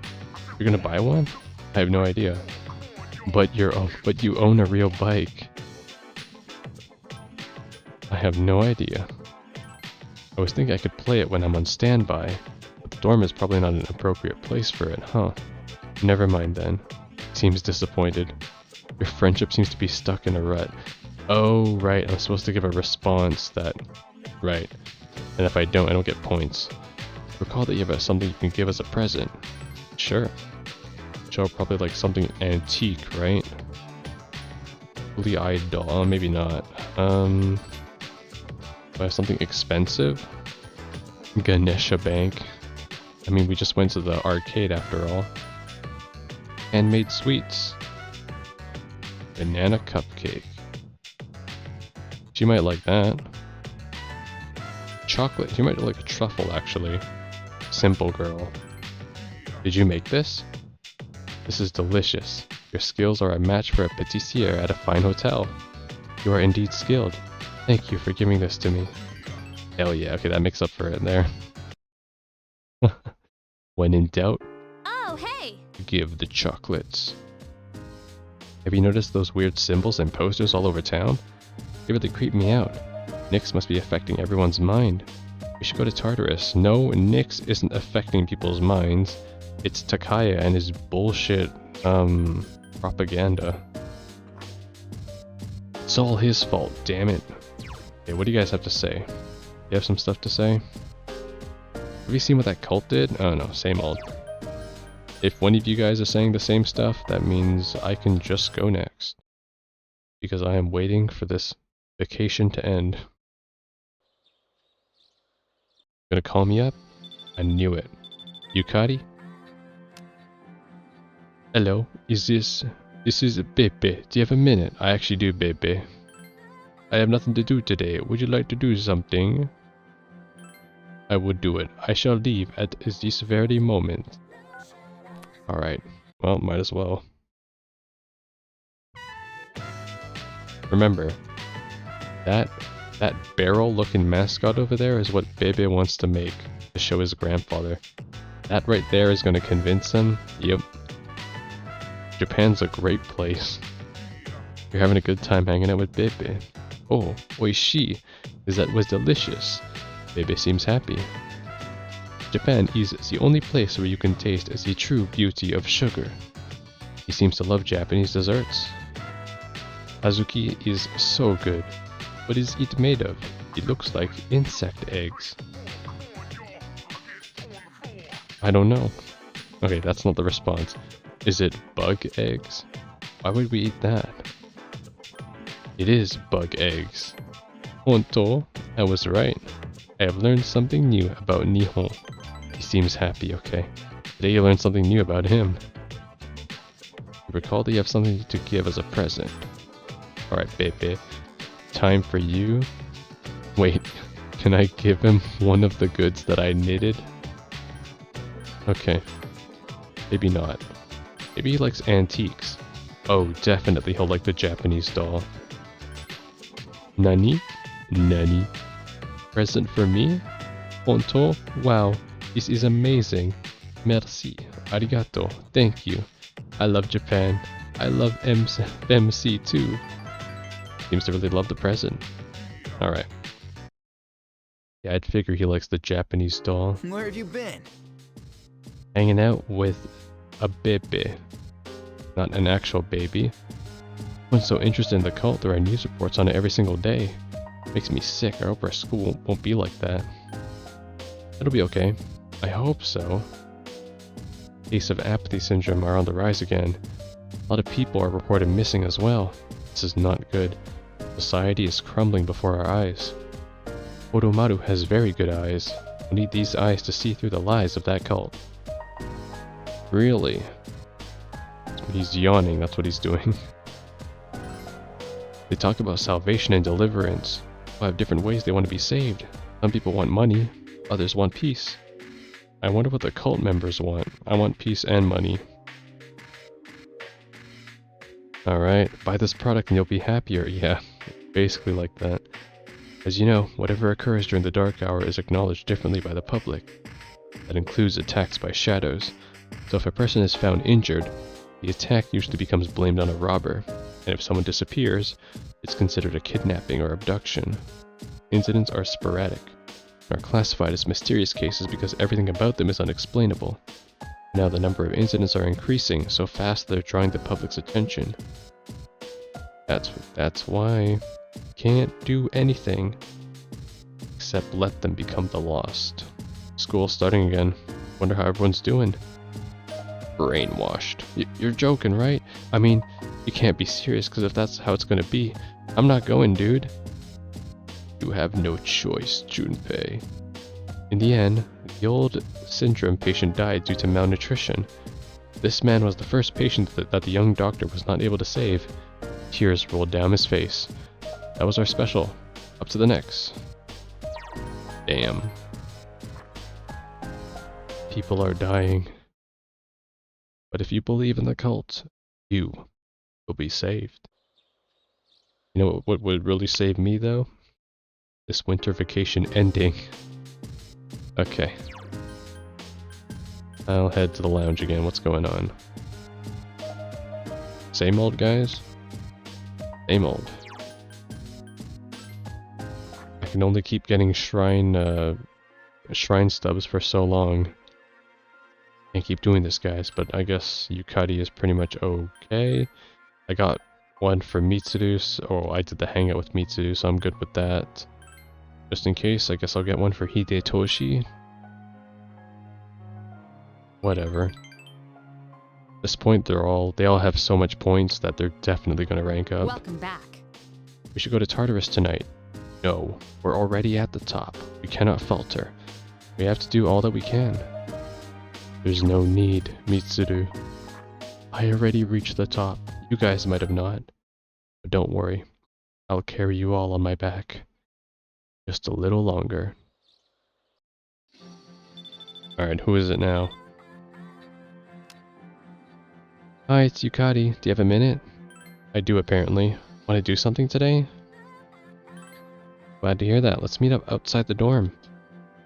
You're gonna buy one? I have no idea. But you own a real bike. I have no idea. I was thinking I could play it when I'm on standby, but the dorm is probably not an appropriate place for it, huh? Never mind then. Seems disappointed. Your friendship seems to be stuck in a rut. Oh, right, I'm supposed to give a response that... Right. And if I don't get points. Recall that you have something you can give as a present. Sure. Show probably like something antique, right? Fully eyed doll, maybe not. Buy something expensive? Ganesha Bank. I mean, we just went to the arcade after all. Handmade sweets. Banana cupcake. She might like that. Chocolate. She might like a truffle, actually. Simple girl. Did you make this? This is delicious. Your skills are a match for a patissier at a fine hotel. You are indeed skilled. Thank you for giving this to me. Hell yeah, okay, that makes up for it there. When in doubt, Oh, hey! give the chocolates. Have you noticed those weird symbols and posters all over town? They really creep me out. Nyx must be affecting everyone's mind. We should go to Tartarus. No, Nyx isn't affecting people's minds. It's Takaya and his bullshit, propaganda. It's all his fault, damn it. Okay, what do you guys have to say? You have some stuff to say? Have you seen what that cult did? Oh no, same old. If one of you guys are saying the same stuff, that means I can just go next. Because I am waiting for this vacation to end. Gonna call me up? I knew it. Yukari? Hello, this is Bebe. Do you have a minute? I actually do, Bebe. I have nothing to do today. Would you like to do something? I would do it. I shall leave at this very moment. Alright. Well, might as well. Remember, that barrel-looking mascot over there is what Bebe wants to make to show his grandfather. That right there is going to convince him. Yep. Japan's a great place. You're having a good time hanging out with Bebe. Oh, oishi. That was delicious. Bebe seems happy. Japan is the only place where you can taste the true beauty of sugar. He seems to love Japanese desserts. Hazuki is so good. What is it made of? It looks like insect eggs. I don't know. Okay, that's not the response. Is it bug eggs? Why would we eat that? It is bug eggs. Honto, I was right. I have learned something new about Nihon. He seems happy, okay. Today you learned something new about him. Recall that you have something to give as a present. Alright, Bebe. Time for you. Wait, can I give him one of the goods that I knitted? Okay. Maybe not. Maybe he likes antiques. Oh, definitely he'll like the Japanese doll. Nani? Nani? Present for me? Honto? Wow, this is amazing. Merci. Arigato. Thank you. I love Japan. I love FeMC too. Seems to really love the present. Alright. Yeah, I'd figure he likes the Japanese doll. Where have you been? Hanging out with a baby. Not an actual baby. I'm so interested in the cult, there are news reports on it every single day. Makes me sick. I hope our school won't be like that. It'll be okay. I hope so. Cases of apathy syndrome are on the rise again. A lot of people are reported missing as well. This is not good. Society is crumbling before our eyes. Oromaru has very good eyes. We need these eyes to see through the lies of that cult. Really? He's yawning, that's what he's doing. They talk about salvation and deliverance. People have different ways they want to be saved. Some people want money, others want peace. I wonder what the cult members want. I want peace and money. Alright, buy this product and you'll be happier. Yeah, basically like that. As you know, whatever occurs during the dark hour is acknowledged differently by the public. That includes attacks by shadows. So if a person is found injured, the attack usually becomes blamed on a robber, and if someone disappears, it's considered a kidnapping or abduction. Incidents are sporadic, and are classified as mysterious cases because everything about them is unexplainable. Now the number of incidents are increasing so fast they're drawing the public's attention. That's why you can't do anything except let them become the lost. School's starting again. Wonder how everyone's doing. Brainwashed. You're joking, right? I mean, you can't be serious, because if that's how it's gonna be, I'm not going, dude. You have no choice, Junpei. In the end, the old syndrome patient died due to malnutrition. This man was the first patient that the young doctor was not able to save. Tears rolled down his face. That was our special. Up to the next. Damn. People are dying. But if you believe in the cult, you will be saved. You know what would really save me, though? This winter vacation ending. Okay. I'll head to the lounge again. What's going on? Same old, guys? Same old. I can only keep getting shrine stubs for so long. Can't keep doing this, guys, but I guess Yukari is pretty much okay. I got one for Mitsuru, or I did the hangout with Mitsuru, so I'm good with that. Just in case, I guess I'll get one for Hidetoshi. Whatever. At this point, they all have so much points that they're definitely gonna rank up. Welcome back. We should go to Tartarus tonight. No, we're already at the top. We cannot falter. We have to do all that we can. There's no need, Mitsuru. I already reached the top. You guys might have not. But don't worry. I'll carry you all on my back. Just a little longer. Alright, who is it now? Hi, it's Yukari. Do you have a minute? I do, apparently. Want to do something today? Glad to hear that. Let's meet up outside the dorm.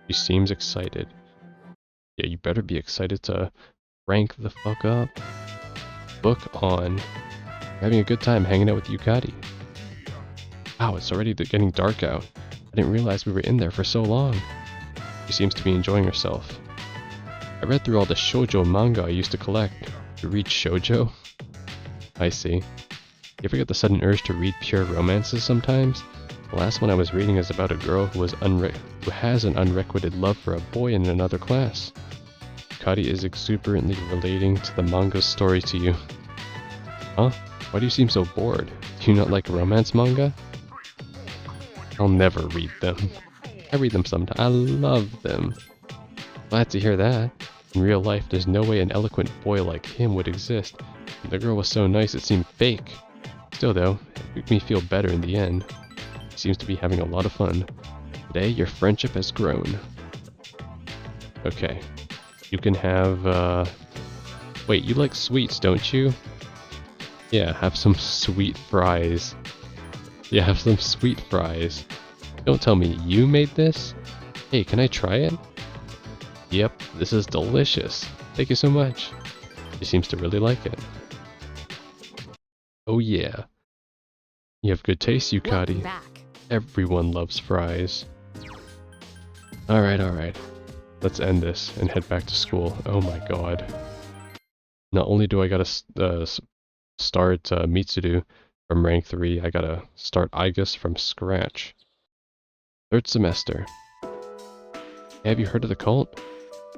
She seems excited. Yeah, you better be excited to rank the fuck up. Book on. You're having a good time hanging out with Yukari. Wow, it's already getting dark out. I didn't realize we were in there for so long. She seems to be enjoying herself. I read through all the shoujo manga I used to collect. To read shoujo? I see. You ever get the sudden urge to read pure romances sometimes? The last one I was reading is about a girl who has an unrequited love for a boy in another class. Yukari is exuberantly relating to the manga's story to you. Huh? Why do you seem so bored? Do you not like romance manga? I'll never read them. I read them sometimes. I love them. Glad to hear that. In real life, there's no way an eloquent boy like him would exist. The girl was so nice it seemed fake. Still though, it made me feel better in the end. He seems to be having a lot of fun. Today, your friendship has grown. Okay. You can have, Wait, you like sweets, don't you? Yeah, have some sweet fries. Yeah, have some sweet fries. Don't tell me you made this? Hey, can I try it? Yep, this is delicious. Thank you so much. She seems to really like it. Oh yeah. You have good taste, Yukari. Welcome back. Everyone loves fries. Alright. Let's end this and head back to school. Oh my god. Not only do I gotta start Mitsudu from rank 3, I gotta start Igus from scratch. 3rd semester. Hey, have you heard of the cult?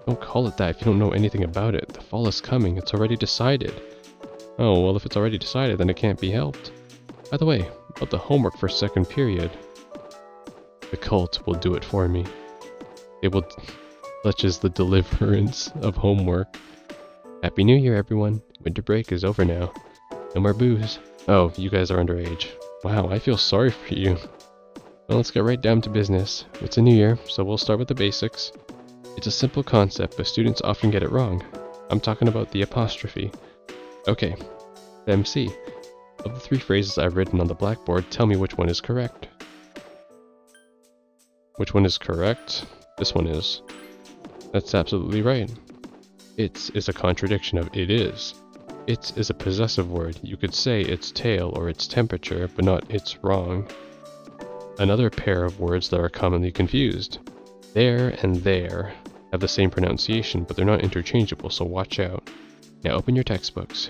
Don't call it that if you don't know anything about it. The fall is coming, it's already decided. Oh, well if it's already decided, then it can't be helped. By the way, about the homework for 2nd period. The cult will do it for me. It will, such as the deliverance of homework. Happy New Year, everyone. Winter break is over now. No more booze. Oh, you guys are underage. Wow, I feel sorry for you. Well, let's get right down to business. It's a new year, so we'll start with the basics. It's a simple concept, but students often get it wrong. I'm talking about the apostrophe. Okay, FeMC. Of the 3 phrases I've written on the blackboard, tell me which one is correct. Which one is correct? This one is. That's absolutely right. It's is a contradiction of it is. It's is a possessive word. You could say its tail or its temperature, but not it's wrong. Another pair of words that are commonly confused. There and there have the same pronunciation, but they're not interchangeable, so watch out. Now open your textbooks.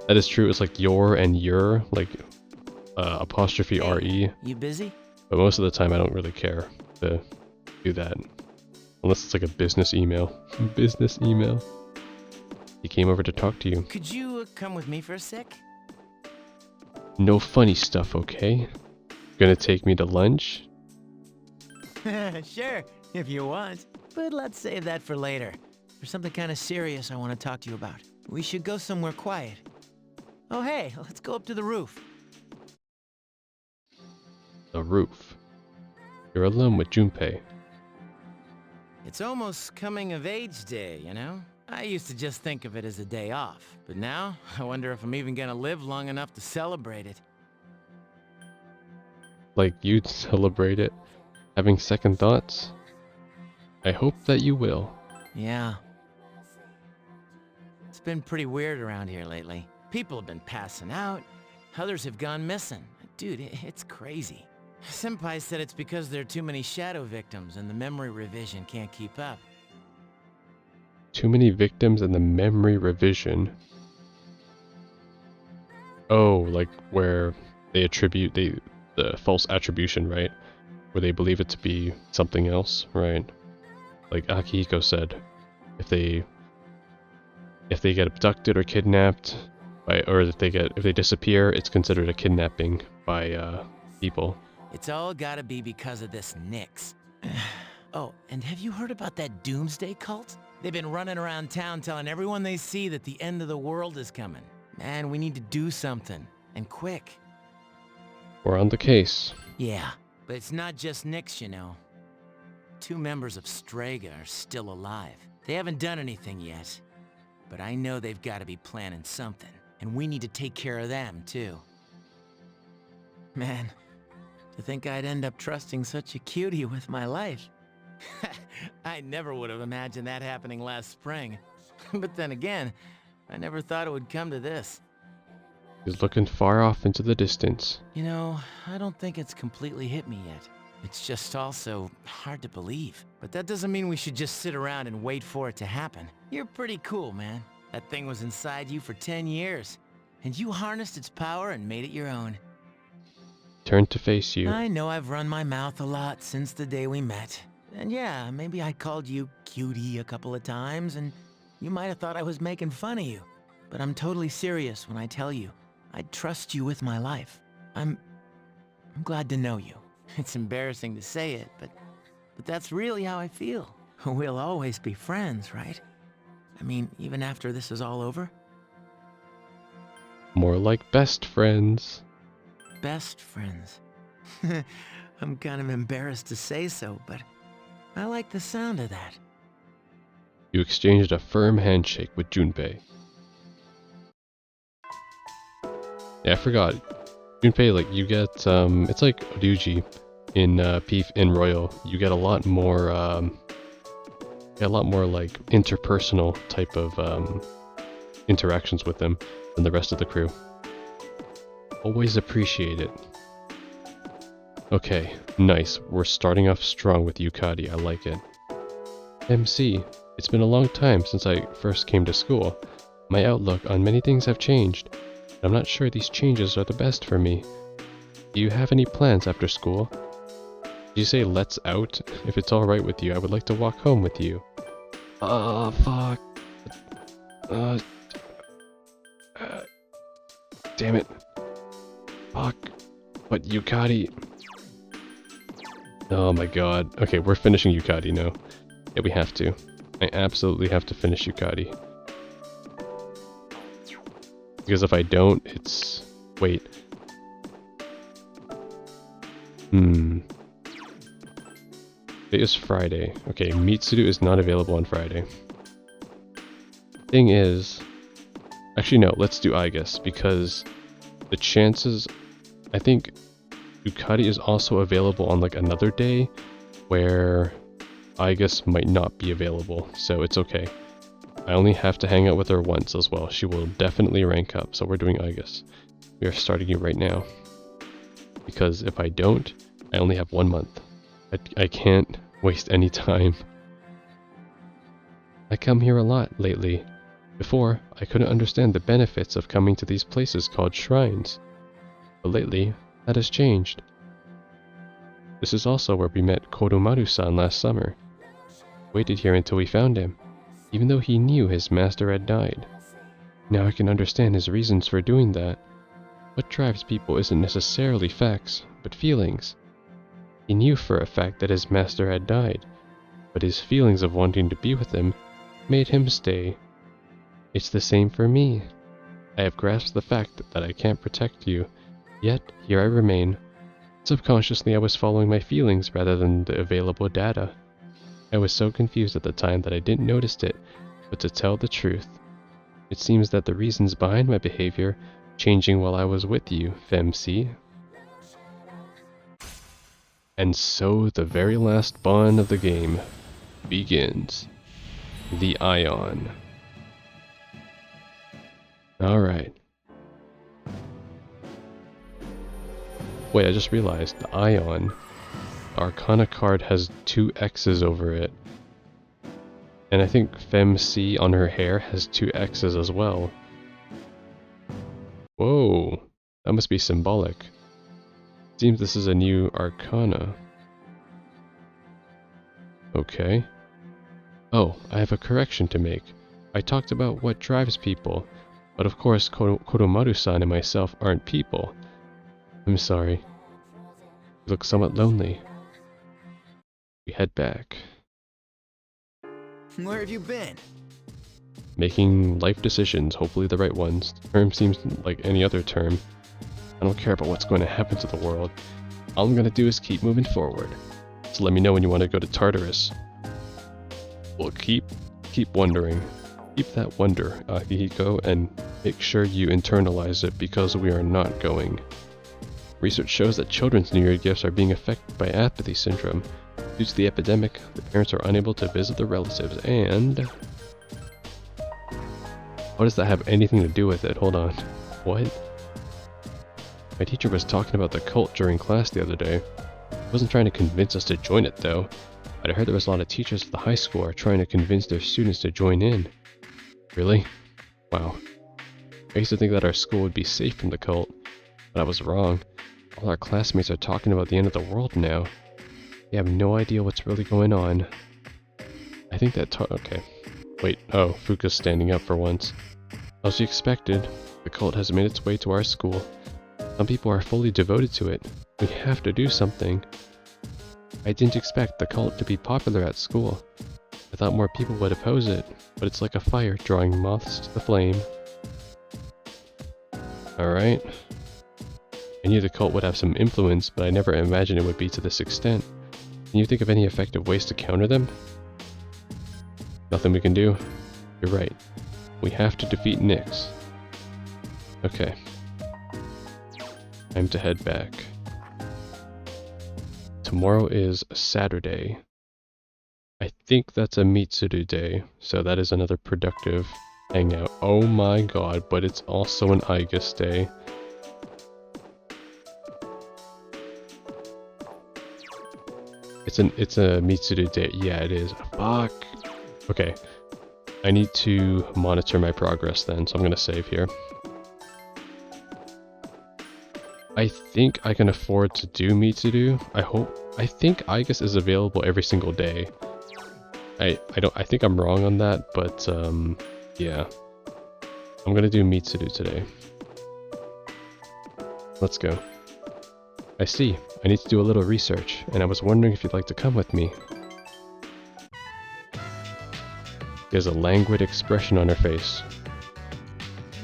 That is true, it's like your and your, like apostrophe RE. You busy? But most of the time I don't really care to do that. Unless it's like a business email. Business email. He came over to talk to you. Could you come with me for a sec? No funny stuff, okay? Gonna take me to lunch? Sure, if you want. But let's save that for later. There's something kind of serious I want to talk to you about. We should go somewhere quiet. Oh hey, let's go up to the roof. The roof. You're alone with Junpei. It's almost coming of age day, you know? I used to just think of it as a day off, but now I wonder if I'm even gonna live long enough to celebrate it. Like you'd celebrate it? Having second thoughts? I hope that you will. Yeah. It's been pretty weird around here lately. People have been passing out, others have gone missing. Dude, it's crazy. Senpai said it's because there are too many shadow victims and the memory revision can't keep up. Too many victims and the memory revision. Oh, like where they attribute the false attribution, right? Where they believe it to be something else, right? Like Akihiko said, if they get abducted or kidnapped by, or if they disappear, it's considered a kidnapping by people. It's all gotta be because of this Nyx. Oh, and have you heard about that doomsday cult? They've been running around town telling everyone they see that the end of the world is coming. Man, we need to do something, and quick. We're on the case. Yeah, but it's not just Nyx, you know. 2 members of Strega are still alive. They haven't done anything yet, but I know they've gotta be planning something, and we need to take care of them, too. Man, to think I'd end up trusting such a cutie with my life. I never would have imagined that happening last spring. But then again, I never thought it would come to this. He's looking far off into the distance. You know, I don't think it's completely hit me yet. It's just also hard to believe. But that doesn't mean we should just sit around and wait for it to happen. You're pretty cool, man. That thing was inside you for 10 years. And you harnessed its power and made it your own. Turn to face you. I know I've run my mouth a lot since the day we met. And yeah, maybe I called you cutie a couple of times, and you might have thought I was making fun of you. But I'm totally serious when I tell you, I'd trust you with my life. I'm glad to know you. It's embarrassing to say it, but that's really how I feel. We'll always be friends, right? I mean, even after this is all over? More like best friends. Best friends. I'm kind of embarrassed to say so, but I like the sound of that. You exchanged a firm handshake with Junpei. Yeah, I forgot. Junpei, like, you get, it's like Ryuji in Royal. You get a lot more, like, interpersonal type of, interactions with them than the rest of the crew. Always appreciate it. Okay, nice. We're starting off strong with Yukari. I like it. MC, it's been a long time since I first came to school. My outlook on many things have changed. I'm not sure these changes are the best for me. Do you have any plans after school? Did you say let's out? If it's alright with you, I would like to walk home with you. Fuck. Damn it. Fuck. But Yukari. Oh my god. Okay, we're finishing Yukari now. Yeah, we have to. I absolutely have to finish Yukari. Because if I don't, it's... Wait. It is Friday. Okay, Mitsuru is not available on Friday. Thing is... Actually, no, let's do Igus, because the chances... I think Yukari is also available on like another day where Igus might not be available, so it's okay. I only have to hang out with her once as well. She will definitely rank up, so we're doing Igus. We are starting you right now. Because if I don't, I only have 1 month. I can't waste any time. I come here a lot lately. Before, I couldn't understand the benefits of coming to these places called shrines. But lately, that has changed. This is also where we met Koromaru-san last summer. Waited here until we found him, even though he knew his master had died. Now I can understand his reasons for doing that. What drives people isn't necessarily facts, but feelings. He knew for a fact that his master had died, but his feelings of wanting to be with him made him stay. It's the same for me. I have grasped the fact that I can't protect you, yet here I remain. Subconsciously I was following my feelings rather than the available data. I was so confused at the time that I didn't notice it, but to tell the truth, it seems that the reasons behind my behavior changing while I was with you, FeMC. And so the very last bond of the game begins. The Ion. Alright. Wait, I just realized the Ion, the Arcana card has 2 X's over it. And I think FeMC on her hair has 2 X's as well. Whoa, that must be symbolic. Seems this is a new Arcana. Okay. Oh, I have a correction to make. I talked about what drives people, but of course Koromaru-san and myself aren't people. I'm sorry. You look somewhat lonely. We head back. Where have you been? Making life decisions, hopefully the right ones. The term seems like any other term. I don't care about what's going to happen to the world. All I'm going to do is keep moving forward. So let me know when you want to go to Tartarus. Well, keep wondering. Keep that wonder, Akihiko, and make sure you internalize it because we are not going. Research shows that children's New Year gifts are being affected by apathy syndrome. Due to the epidemic, the parents are unable to visit their relatives, and... What does that have anything to do with it? Hold on. What? My teacher was talking about the cult during class the other day. He wasn't trying to convince us to join it though, but I heard there was a lot of teachers at the high school are trying to convince their students to join in. Really? Wow. I used to think that our school would be safe from the cult, but I was wrong. All our classmates are talking about the end of the world now. They have no idea what's really going on. I think that okay. Wait, oh, Fuka's standing up for once. As you expected, the cult has made its way to our school. Some people are fully devoted to it. We have to do something. I didn't expect the cult to be popular at school. I thought more people would oppose it, but it's like a fire drawing moths to the flame. Alright. I knew the cult would have some influence, but I never imagined it would be to this extent. Can you think of any effective ways to counter them? Nothing we can do? You're right. We have to defeat Nyx. Okay. Time to head back. Tomorrow is Saturday. I think that's a Mitsuru day, so that is another productive hangout. Oh my god, but it's also an Igus day. it's a Mitsuru day. Yeah, it is. Fuck. Okay. I need to monitor my progress then, so I'm gonna save here. I think I can afford to do Mitsuru. I think Igus is available every single day. I think I'm wrong on that, but yeah. I'm gonna do Mitsuru today. Let's go. I see. I need to do a little research, and I was wondering if you'd like to come with me. She has a languid expression on her face.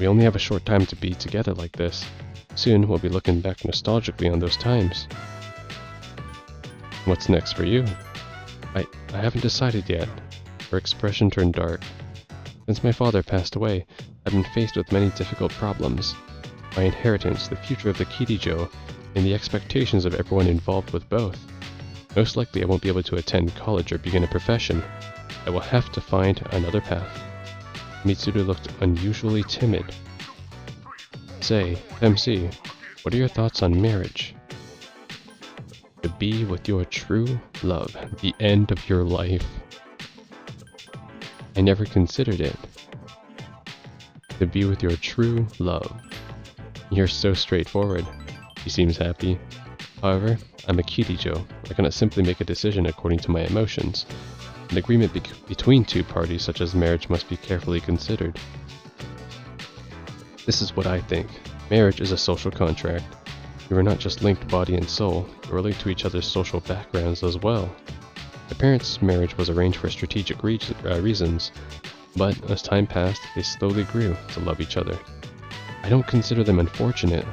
We only have a short time to be together like this. Soon we'll be looking back nostalgically on those times. What's next for you? I haven't decided yet. Her expression turned dark. Since my father passed away, I've been faced with many difficult problems. My inheritance, the future of the Kirijo, and the expectations of everyone involved with both. Most likely I won't be able to attend college or begin a profession. I will have to find another path. Mitsuru looked unusually timid. Say, FeMC, what are your thoughts on marriage? To be with your true love, the end of your life. I never considered it. To be with your true love. You're so straightforward. She seems happy. However, I'm a Kirijo. I cannot simply make a decision according to my emotions. An agreement between two parties such as marriage must be carefully considered. This is what I think. Marriage is a social contract. You are not just linked body and soul, you are linked to each other's social backgrounds as well. My parents' marriage was arranged for strategic reasons, but as time passed, they slowly grew to love each other. I don't consider them unfortunate.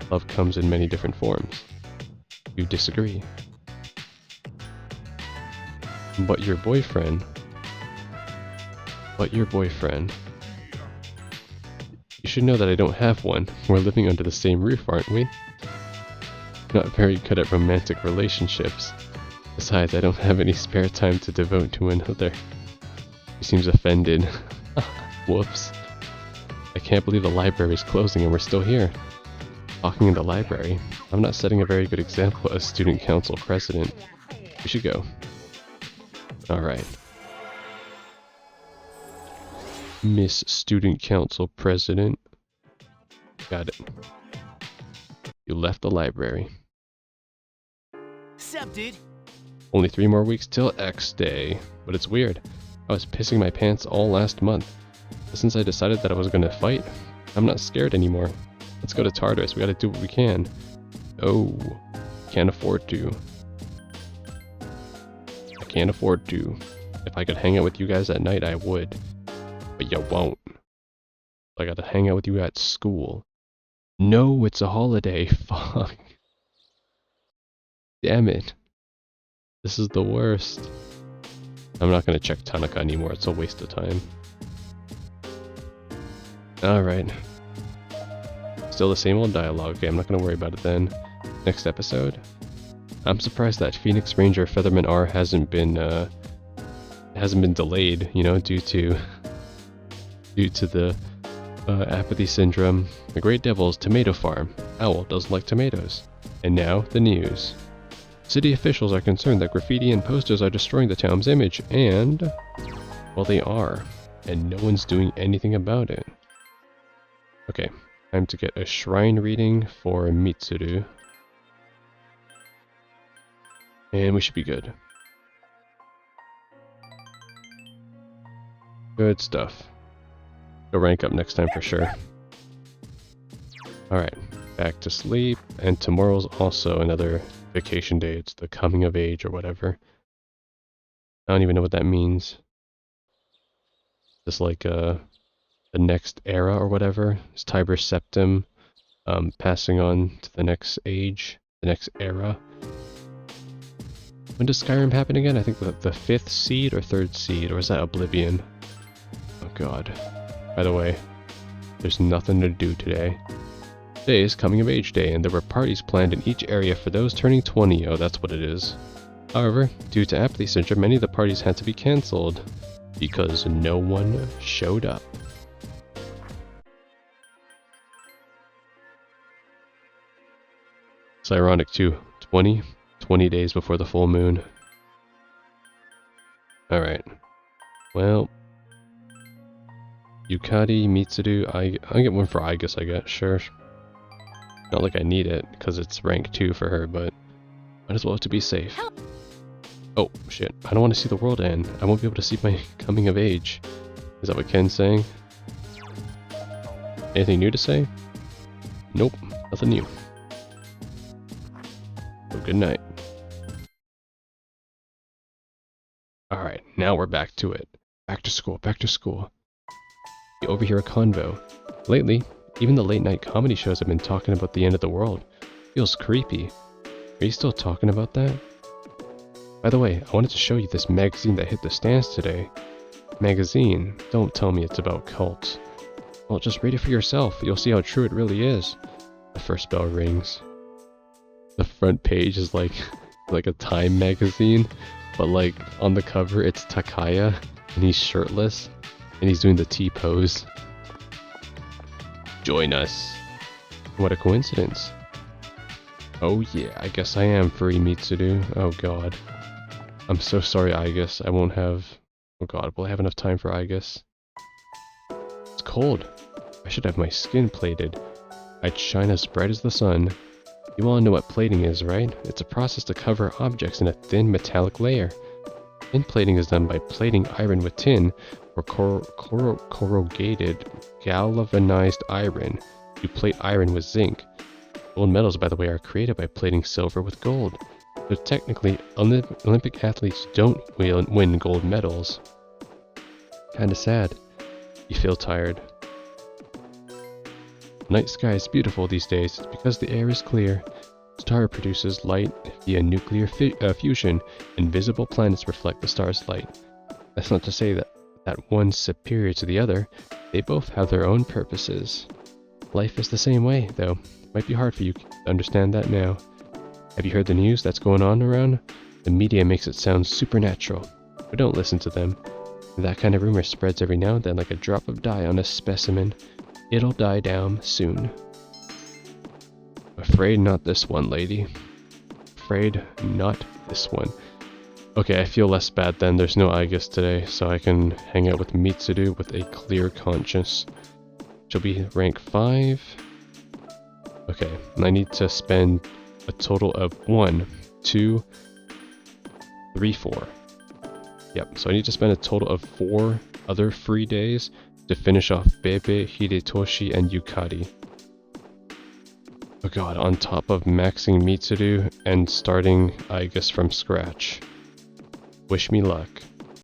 Love comes in many different forms. You disagree. But your boyfriend... You should know that I don't have one. We're living under the same roof, aren't we? Not very good at romantic relationships. Besides, I don't have any spare time to devote to another. He seems offended. Whoops. I can't believe the library is closing and we're still here. Talking in the library. I'm not setting a very good example as student council president. We should go. Alright. Miss Student Council President. Got it. You left the library. Sup, dude? Only 3 more weeks till X Day. But it's weird. I was pissing my pants all last month. But since I decided that I was gonna fight, I'm not scared anymore. Let's go to Tartarus. We gotta do what we can. Oh. Can't afford to. I can't afford to. If I could hang out with you guys at night, I would. But you won't. I gotta hang out with you at school. No, it's a holiday. Fuck. Damn it. This is the worst. I'm not gonna check Tanaka anymore. It's a waste of time. Alright. Still the same old dialogue. Okay, I'm not gonna worry about it then. Next episode. I'm surprised that Phoenix Ranger Featherman R hasn't been delayed, you know, due to the apathy syndrome. The Great Devil's tomato farm. Owl doesn't like tomatoes. And now, the news. City officials are concerned that graffiti and posters are destroying the town's image, and... well, they are. And no one's doing anything about it. Okay, time to get a shrine reading for Mitsuru. And we should be good. Good stuff. Go rank up next time for sure. Alright, back to sleep. And tomorrow's also another vacation day. It's the coming of age or whatever. I don't even know what that means. Just like the next era or whatever. It's Tiber Septim passing on to the next age, the next era. When does Skyrim happen again? I think the 5th seed or 3rd seed, or is that Oblivion? Oh god. By the way, there's nothing to do today. Today is Coming of Age Day, and there were parties planned in each area for those turning 20. Oh, that's what it is. However, due to apathy syndrome, many of the parties had to be cancelled because no one showed up. It's ironic too. 20 days before the full moon. Alright. Well, Yukari, Mitsuru, I get one for Aigis, I guess, sure. Not like I need it, because it's rank 2 for her, but might as well to be safe. Help. Oh, shit. I don't want to see the world end. I won't be able to see my coming of age. Is that what Ken's saying? Anything new to say? Nope, nothing new. So good night. Alright, now we're back to it. Back to school, back to school. You overhear a convo. Lately, even the late night comedy shows have been talking about the end of the world. Feels creepy. Are you still talking about that? By the way, I wanted to show you this magazine that hit the stands today. Magazine? Don't tell me it's about cults. Well, just read it for yourself. You'll see how true it really is. The first bell rings. The front page is like a Time magazine, but like on the cover it's Takaya and he's shirtless and he's doing the T-pose. Join us. What a coincidence. Oh yeah, I guess I am free, Mitsuru. Oh god. I'm so sorry, Aigis. I won't have... Oh god, will I have enough time for Aigis? It's cold. I should have my skin plated. I'd shine as bright as the sun. You all know what plating is, right? It's a process to cover objects in a thin metallic layer. Tin plating is done by plating iron with tin or corrugated galvanized iron. You plate iron with zinc. Gold medals, by the way, are created by plating silver with gold. So technically, Olympic athletes don't win gold medals. Kinda sad. You feel tired. The night sky is beautiful these days. It's because the air is clear. Star produces light via nuclear fusion. Invisible planets reflect the star's light. That's not to say that one's superior to the other. They both have their own purposes. Life is the same way, though. It might be hard for you to understand that now. Have you heard the news that's going on around? The media makes it sound supernatural, but don't listen to them. That kind of rumor spreads every now and then like a drop of dye on a specimen. It'll die down soon. Afraid not this one, lady. Afraid not this one. Okay, I feel less bad then. There's no Aigis today, so I can hang out with Mitsuru with a clear conscience. She'll be rank 5. Okay, and I need to spend a total of 1, 2, 3, 4. Yep, so I need to spend a total of 4 other free days to finish off Bebe, Hidetoshi, and Yukari. Oh god, on top of maxing Mitsuru and starting Aigis from scratch. Wish me luck.